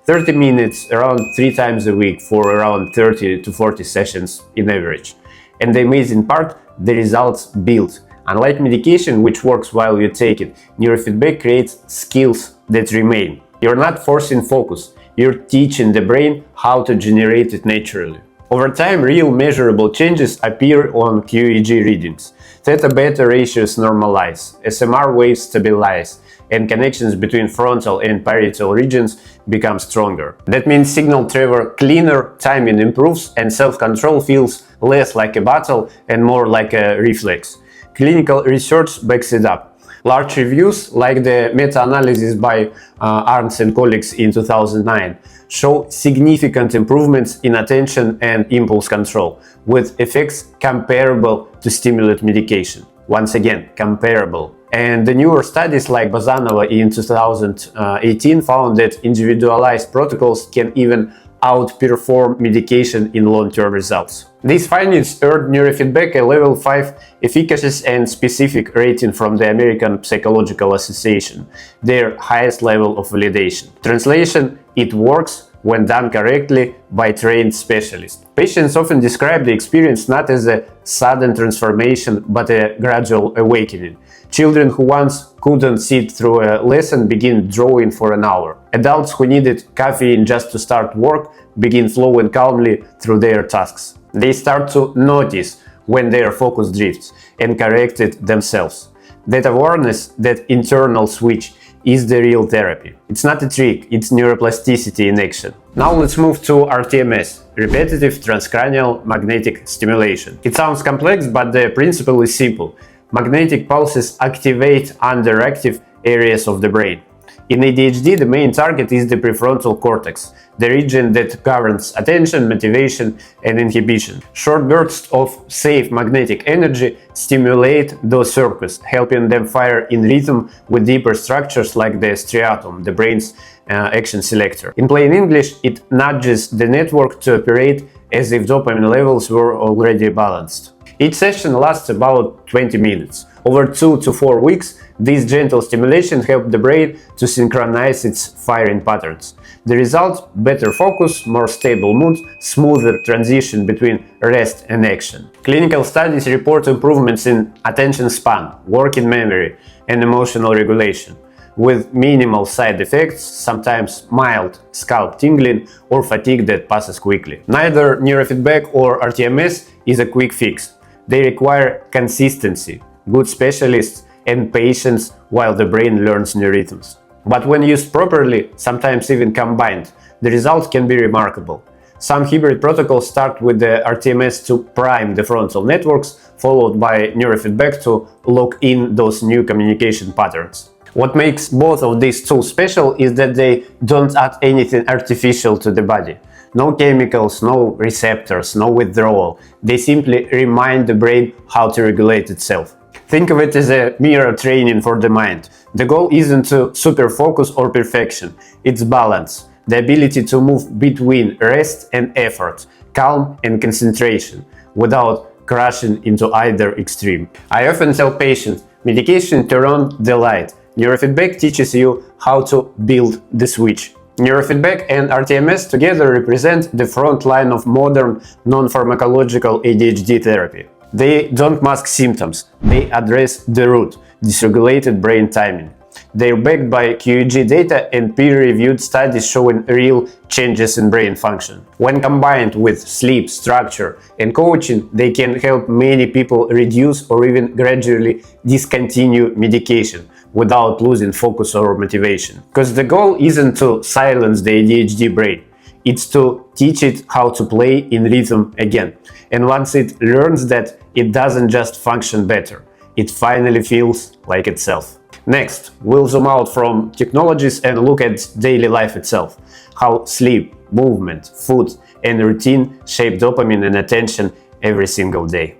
"30 minutes around 3 times a week for around 30 to 40 sessions in average. And the amazing part, the results build. Unlike medication, which works while you take it, neurofeedback creates skills that remain. You're not forcing focus, you're teaching the brain how to generate it naturally. Over time, real measurable changes appear on QEEG readings. Theta-beta ratios normalize, SMR waves stabilize, and connections between frontal and parietal regions become stronger. That means signal travel cleaner, timing improves, and self-control feels less like a battle and more like a reflex. Clinical research backs it up. Large reviews, like the meta-analysis by Arns and colleagues in 2009, show significant improvements in attention and impulse control, with effects comparable to stimulant medication. Once again, comparable. And the newer studies like Bazanova in 2018 found that individualized protocols can even outperform medication in long-term results. These findings earned neurofeedback a level 5 efficacy and specific rating from the American Psychological Association, their highest level of validation. Translation: it works, when done correctly by trained specialists. Patients often describe the experience not as a sudden transformation but a gradual awakening. Children who once couldn't sit through a lesson begin drawing for an hour. Adults who needed caffeine just to start work begin flowing calmly through their tasks. They start to notice when their focus drifts and correct it themselves. That awareness, that internal switch, is the real therapy. It's not a trick, it's neuroplasticity in action. Now let's move to rTMS, repetitive transcranial magnetic stimulation. It sounds complex, but the principle is simple. Magnetic pulses activate underactive areas of the brain. In ADHD, the main target is the prefrontal cortex, the region that governs attention, motivation, and inhibition. Short bursts of safe magnetic energy stimulate those circuits, helping them fire in rhythm with deeper structures like the striatum, the brain's action selector. In plain English, it nudges the network to operate as if dopamine levels were already balanced. Each session lasts about 20 minutes. Over 2 to 4 weeks, this gentle stimulation helps the brain to synchronize its firing patterns. The result: better focus, more stable mood, smoother transition between rest and action. Clinical studies report improvements in attention span, working memory, and emotional regulation, with minimal side effects, sometimes mild scalp tingling or fatigue that passes quickly. Neither neurofeedback or rTMS is a quick fix. They require consistency, good specialists, and patience while the brain learns new rhythms. But when used properly, sometimes even combined, the results can be remarkable. Some hybrid protocols start with the rTMS to prime the frontal networks, followed by neurofeedback to lock in those new communication patterns. What makes both of these tools special is that they don't add anything artificial to the body. No chemicals, no receptors, no withdrawal. They simply remind the brain how to regulate itself. Think of it as a mirror training for the mind. The goal isn't to super focus or perfection, it's balance, the ability to move between rest and effort, calm and concentration, without crashing into either extreme. I often tell patients, medication turns on the light. Neurofeedback teaches you how to build the switch. Neurofeedback and rTMS together represent the front line of modern non-pharmacological ADHD therapy. They don't mask symptoms, they address the root, dysregulated brain timing. They're backed by QEEG data and peer-reviewed studies showing real changes in brain function. When combined with sleep, structure, and coaching, they can help many people reduce or even gradually discontinue medication without losing focus or motivation. Because the goal isn't to silence the ADHD brain, it's to teach it how to play in rhythm again. And once it learns that, it doesn't just function better, it finally feels like itself. Next, we'll zoom out from technologies and look at daily life itself, how sleep, movement, food, and routine shape dopamine and attention every single day.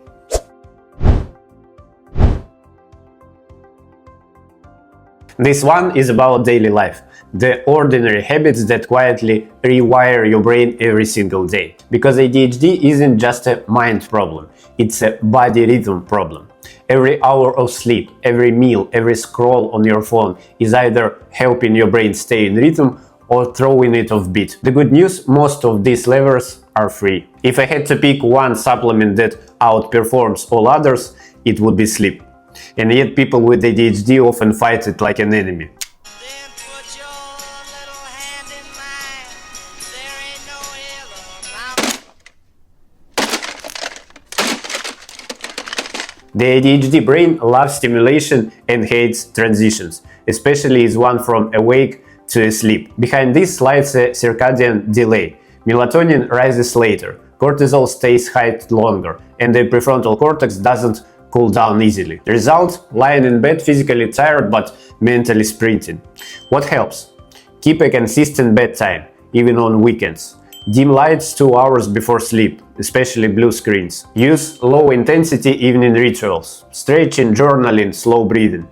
This one is about daily life, the ordinary habits that quietly rewire your brain every single day. Because ADHD isn't just a mind problem, it's a body rhythm problem. Every hour of sleep, every meal, every scroll on your phone is either helping your brain stay in rhythm or throwing it off beat. The good news, most of these levers are free. If I had to pick one supplement that outperforms all others, it would be sleep. And yet people with ADHD often fight it like an enemy. The ADHD brain loves stimulation and hates transitions, especially is one from awake to asleep. Behind this lies a circadian delay. Melatonin rises later, cortisol stays high longer, and the prefrontal cortex doesn't cool down easily. The result? Lying in bed physically tired but mentally sprinting. What helps? Keep a consistent bedtime, even on weekends. Dim lights 2 hours before sleep, especially blue screens. Use low-intensity evening rituals, stretching, journaling, slow breathing.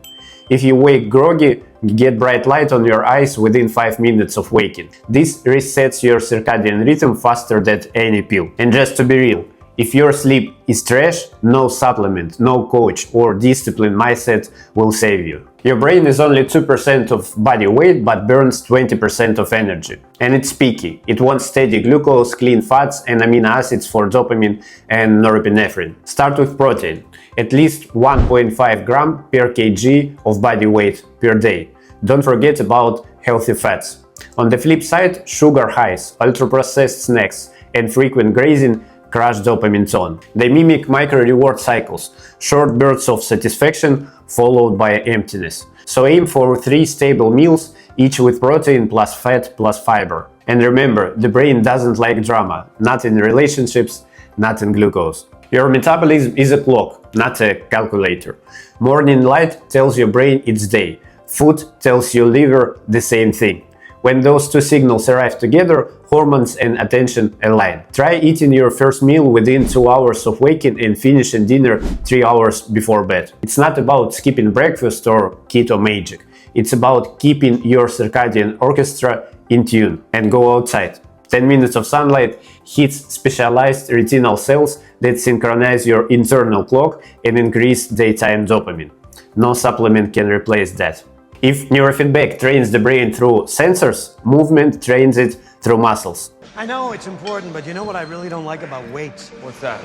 If you wake groggy, get bright light on your eyes within 5 minutes of waking. This resets your circadian rhythm faster than any pill. And just to be real, If your sleep is trash, no supplement, no coach or discipline mindset will save you. Your brain is only 2% of body weight but burns 20% of energy. And it's picky. It wants steady glucose, clean fats and amino acids for dopamine and norepinephrine. Start with protein. At least 1.5 gram per kg of body weight per day. Don't forget about healthy fats. On the flip side, sugar highs, ultra-processed snacks and frequent grazing crash dopamine tone. They mimic micro-reward cycles, short bursts of satisfaction followed by emptiness. So aim for 3 stable meals, each with protein plus fat plus fiber. And remember, the brain doesn't like drama, not in relationships, not in glucose. Your metabolism is a clock, not a calculator. Morning light tells your brain it's day. Food tells your liver the same thing. When those two signals arrive together, hormones and attention align. Try eating your first meal within 2 hours of waking and finishing dinner 3 hours before bed. It's not about skipping breakfast or keto magic. It's about keeping your circadian orchestra in tune. And go outside. 10 minutes of sunlight hits specialized retinal cells that synchronize your internal clock and increase daytime dopamine. No supplement can replace that. If neurofeedback trains the brain through sensors, movement trains it through muscles. I know it's important, but you know what I really don't like about weights? What's that?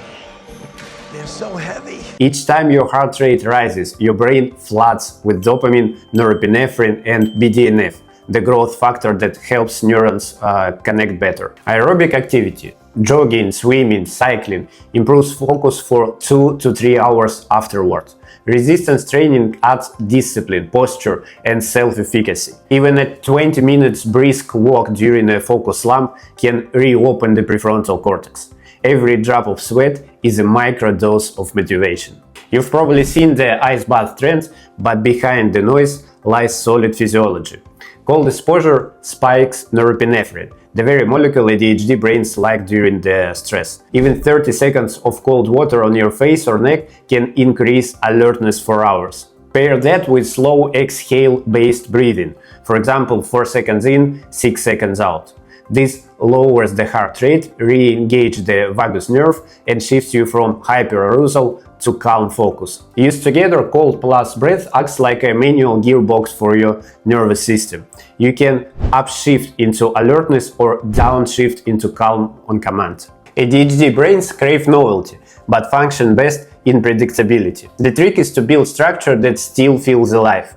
They're so heavy. Each time your heart rate rises, your brain floods with dopamine, norepinephrine and BDNF, the growth factor that helps neurons connect better. Aerobic activity, jogging, swimming, cycling, improves focus for 2 to 3 hours afterward. Resistance training adds discipline, posture, and self-efficacy. Even a 20 minutes brisk walk during a focus slump can reopen the prefrontal cortex. Every drop of sweat is a micro dose of motivation. You've probably seen the ice bath trend, but behind the noise lies solid physiology. Cold exposure spikes norepinephrine, the very molecule ADHD brains like during the stress. Even 30 seconds of cold water on your face or neck can increase alertness for hours. Pair that with slow exhale-based breathing, for example 4 seconds in, 6 seconds out. This lowers the heart rate, re-engages the vagus nerve and shifts you from hyperarousal to calm focus. Used together, cold plus breath acts like a manual gearbox for your nervous system. You can upshift into alertness or downshift into calm on command. ADHD brains crave novelty, but function best in predictability. The trick is to build structure that still feels alive.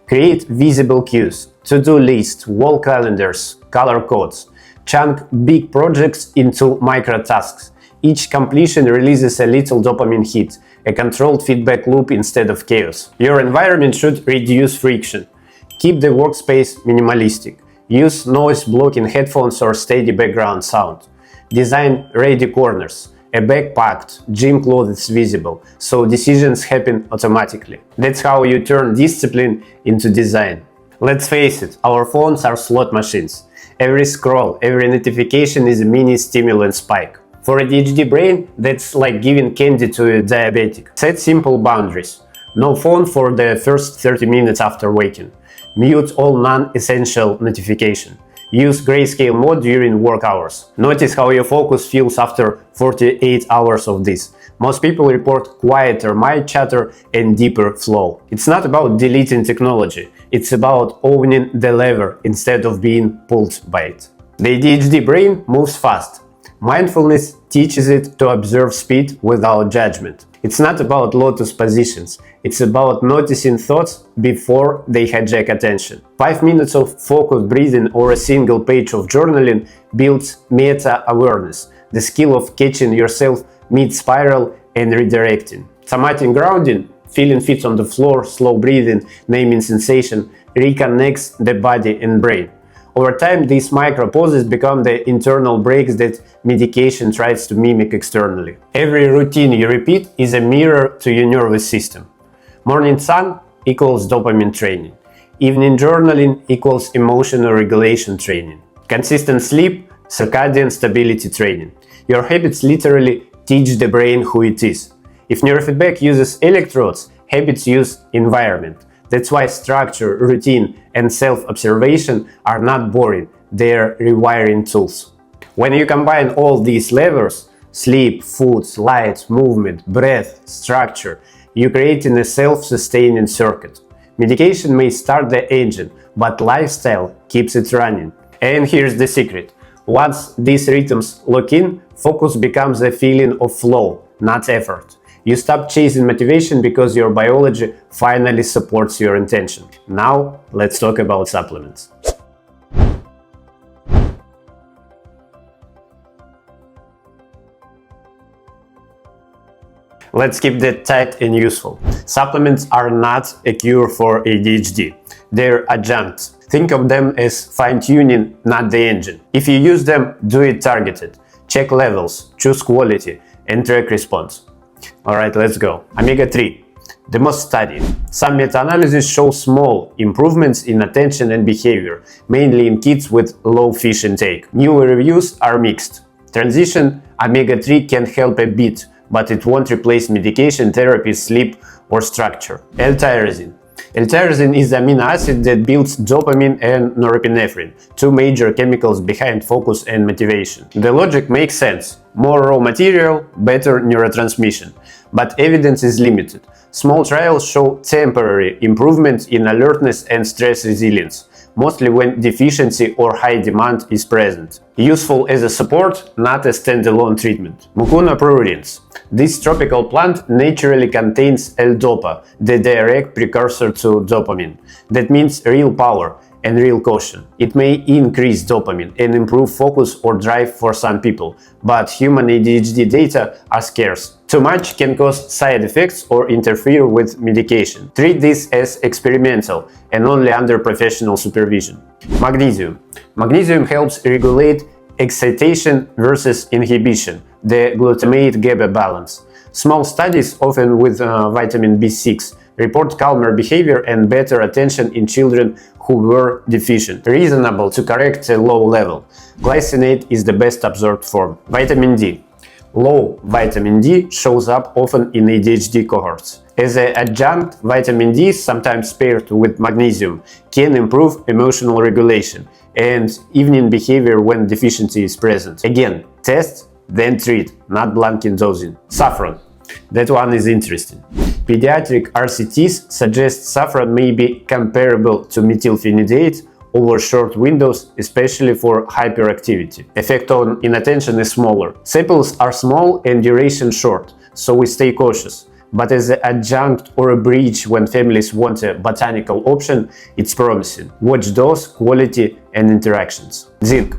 Create visible cues, to-do lists, wall calendars, color codes. Chunk big projects into micro tasks. Each completion releases a little dopamine hit, a controlled feedback loop instead of chaos. Your environment should reduce friction. Keep the workspace minimalistic. Use noise-blocking headphones or steady background sound. Design ready corners. A bag packed, gym clothes visible, so decisions happen automatically. That's how you turn discipline into design. Let's face it, our phones are slot machines. Every scroll, every notification is a mini stimulant spike. For a ADHD brain, that's like giving candy to a diabetic. Set simple boundaries. No phone for the first 30 minutes after waking. Mute all non-essential notifications. Use grayscale mode during work hours. Notice how your focus feels after 48 hours of this. Most people report quieter mind chatter and deeper flow. It's not about deleting technology, it's about owning the lever instead of being pulled by it. The ADHD brain moves fast. Mindfulness teaches it to observe speed without judgment. It's not about lotus positions, it's about noticing thoughts before they hijack attention. 5 minutes of focused breathing or a single page of journaling builds meta-awareness, the skill of catching yourself mid-spiral and redirecting. Somatic grounding, feeling feet on the floor, slow breathing, naming sensation, reconnects the body and brain. Over time, these micro pauses become the internal breaks that medication tries to mimic externally. Every routine you repeat is a mirror to your nervous system. Morning sun equals dopamine training. Evening journaling equals emotional regulation training. Consistent sleep, circadian stability training. Your habits literally teach the brain who it is. If neurofeedback uses electrodes, habits use environment. That's why structure, routine, and self-observation are not boring, they're rewiring tools. When you combine all these levers, sleep, food, light, movement, breath, structure. You're creating a self-sustaining circuit. Medication may start the engine, but lifestyle keeps it running. And here's the secret. Once these rhythms lock in, focus becomes a feeling of flow, not effort. You stop chasing motivation because your biology finally supports your intention. Now, let's talk about supplements. Let's keep that tight and useful. Supplements are not a cure for ADHD. They're adjuncts. Think of them as fine-tuning, not the engine. If you use them, do it targeted. Check levels, choose quality, and track response. Alright, let's go. Omega-3. The most studied. Some meta-analyses show small improvements in attention and behavior, mainly in kids with low fish intake. New reviews are mixed. Transition omega-3 can help a bit, but it won't replace medication, therapy, sleep, or structure. L-tyrosine. L-tyrosine is the amino acid that builds dopamine and norepinephrine, two major chemicals behind focus and motivation. The logic makes sense. More raw material, better neurotransmission. But evidence is limited. Small trials show temporary improvements in alertness and stress resilience, mostly when deficiency or high demand is present. Useful as a support, not a standalone treatment. Mucuna pruriens. This tropical plant naturally contains L-dopa, the direct precursor to dopamine. That means real power and real caution. It may increase dopamine and improve focus or drive for some people, but human ADHD data are scarce. Too much can cause side effects or interfere with medication. Treat this as experimental and only under professional supervision. Magnesium. Magnesium helps regulate excitation versus inhibition, the glutamate-GABA balance. Small studies, often with vitamin B6, report calmer behavior and better attention in children who were deficient. Reasonable to correct a low level. Glycinate is the best absorbed form. Vitamin D. Low vitamin D shows up often in ADHD cohorts. As an adjunct, vitamin D, sometimes paired with magnesium, can improve emotional regulation and evening behavior when deficiency is present. Again, test, then treat, not blanket dosing. Saffron. That one is interesting. Pediatric RCTs suggest saffron may be comparable to methylphenidate over short windows, especially for hyperactivity. Effect on inattention is smaller. Sepals are small and duration short, so we stay cautious. But as an adjunct or a bridge when families want a botanical option, it's promising. Watch dose, quality, and interactions. Zinc.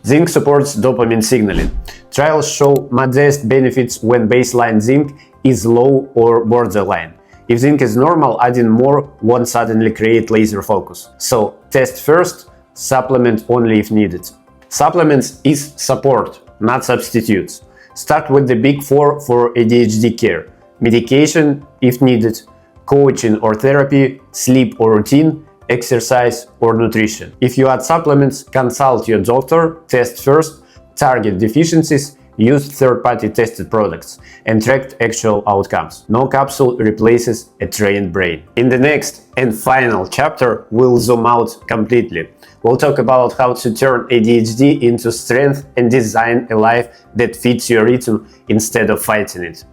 Zinc supports dopamine signaling. Trials show modest benefits when baseline zinc is low or borderline. If zinc is normal, adding more won't suddenly create laser focus. So test first, supplement only if needed. Supplements is support, not substitutes. Start with the big four for ADHD care. Medication if needed, coaching or therapy, sleep or routine, exercise or nutrition. If you add supplements, consult your doctor, test first, target deficiencies, use third-party tested products, and track actual outcomes. No capsule replaces a trained brain. In the next and final chapter, we'll zoom out completely. We'll talk about how to turn ADHD into strength and design a life that fits your rhythm instead of fighting it.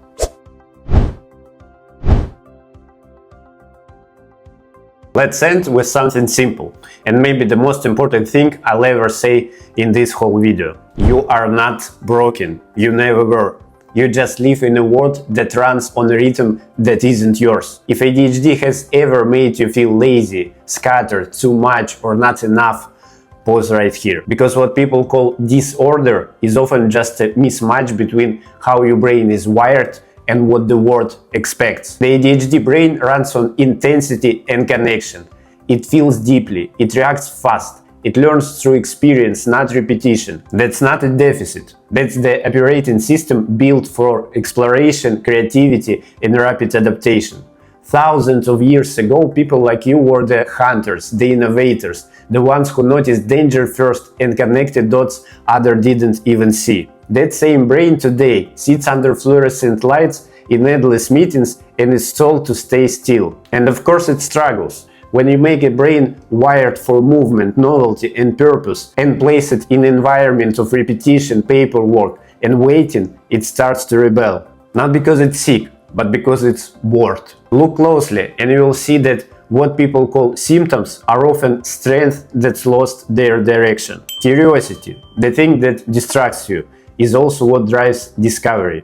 Let's end with something simple, and maybe the most important thing I'll ever say in this whole video. You are not broken. You never were. You just live in a world that runs on a rhythm that isn't yours. If ADHD has ever made you feel lazy, scattered, too much, or not enough, pause right here. Because what people call disorder is often just a mismatch between how your brain is wired and what the world expects. The ADHD brain runs on intensity and connection. It feels deeply, it reacts fast, it learns through experience, not repetition. That's not a deficit. That's the operating system built for exploration, creativity, and rapid adaptation. Thousands of years ago, people like you were the hunters, the innovators, the ones who noticed danger first and connected dots others didn't even see. That same brain today sits under fluorescent lights in endless meetings and is told to stay still. And of course it struggles. When you make a brain wired for movement, novelty and purpose and place it in an environment of repetition, paperwork and waiting, it starts to rebel. Not because it's sick, but because it's bored. Look closely and you will see that what people call symptoms are often strength that's lost their direction. Curiosity, the thing that distracts you, is also what drives discovery.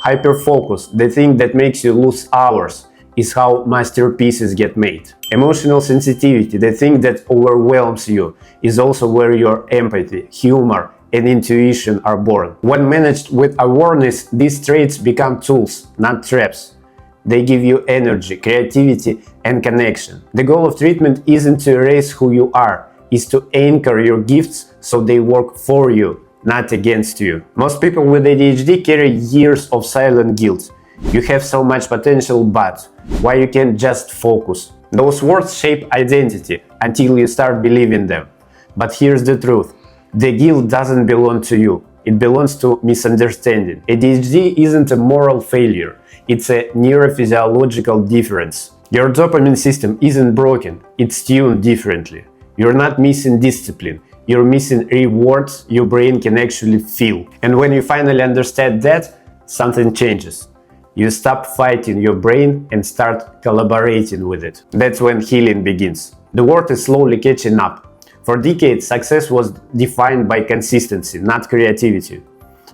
Hyperfocus, the thing that makes you lose hours, is how masterpieces get made. Emotional sensitivity, the thing that overwhelms you, is also where your empathy, humor, and intuition are born. When managed with awareness, these traits become tools, not traps. They give you energy, creativity, and connection. The goal of treatment isn't to erase who you are, it's to anchor your gifts so they work for you, not against you. Most people with ADHD carry years of silent guilt. You have so much potential, but why you can't just focus? Those words shape identity until you start believing them. But here's the truth. The guilt doesn't belong to you. It belongs to misunderstanding. ADHD isn't a moral failure. It's a neurophysiological difference. Your dopamine system isn't broken. It's tuned differently. You're not missing discipline. You're missing rewards your brain can actually feel. And when you finally understand that, something changes. You stop fighting your brain and start collaborating with it. That's when healing begins. The world is slowly catching up. For decades, success was defined by consistency, not creativity.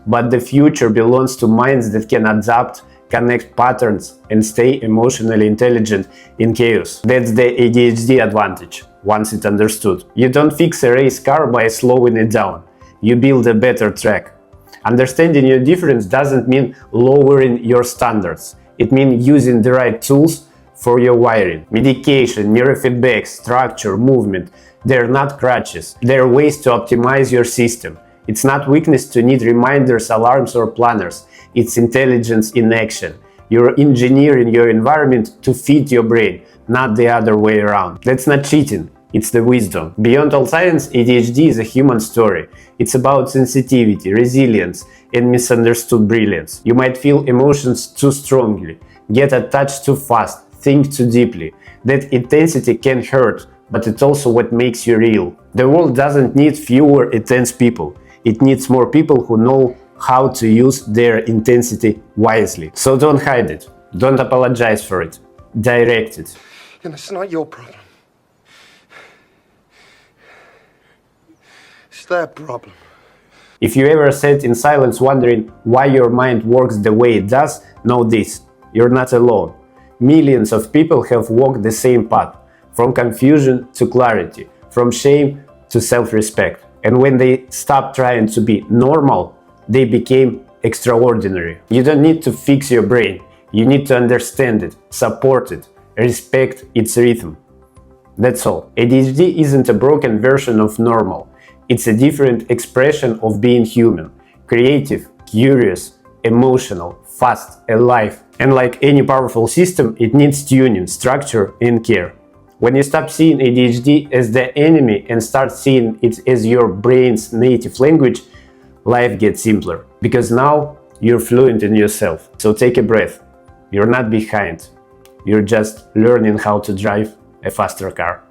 But the future belongs to minds that can adapt, connect patterns, and stay emotionally intelligent in chaos. That's the ADHD advantage, once it's understood. You don't fix a race car by slowing it down. You build a better track. Understanding your difference doesn't mean lowering your standards. It means using the right tools for your wiring. Medication, neurofeedback, structure, movement, they're not crutches. They're ways to optimize your system. It's not weakness to need reminders, alarms, or planners. It's intelligence in action. You're engineering your environment to fit your brain, not the other way around. That's not cheating. It's the wisdom. Beyond all science, ADHD is a human story. It's about sensitivity, resilience, and misunderstood brilliance. You might feel emotions too strongly, get attached too fast, think too deeply. That intensity can hurt, but it's also what makes you real. The world doesn't need fewer intense people. It needs more people who know how to use their intensity wisely. So don't hide it. Don't apologize for it. Direct it. And it's not your problem. It's their problem. If you ever sat in silence wondering why your mind works the way it does, know this. You're not alone. Millions of people have walked the same path, from confusion to clarity, from shame to self-respect. And when they stopped trying to be normal, they became extraordinary. You don't need to fix your brain. You need to understand it, support it, respect its rhythm. That's all. ADHD isn't a broken version of normal. It's a different expression of being human. Creative, curious, emotional, fast, alive. And like any powerful system, it needs tuning, structure, and care. When you stop seeing ADHD as the enemy and start seeing it as your brain's native language, life gets simpler. Because now you're fluent in yourself. So take a breath. You're not behind. You're just learning how to drive a faster car.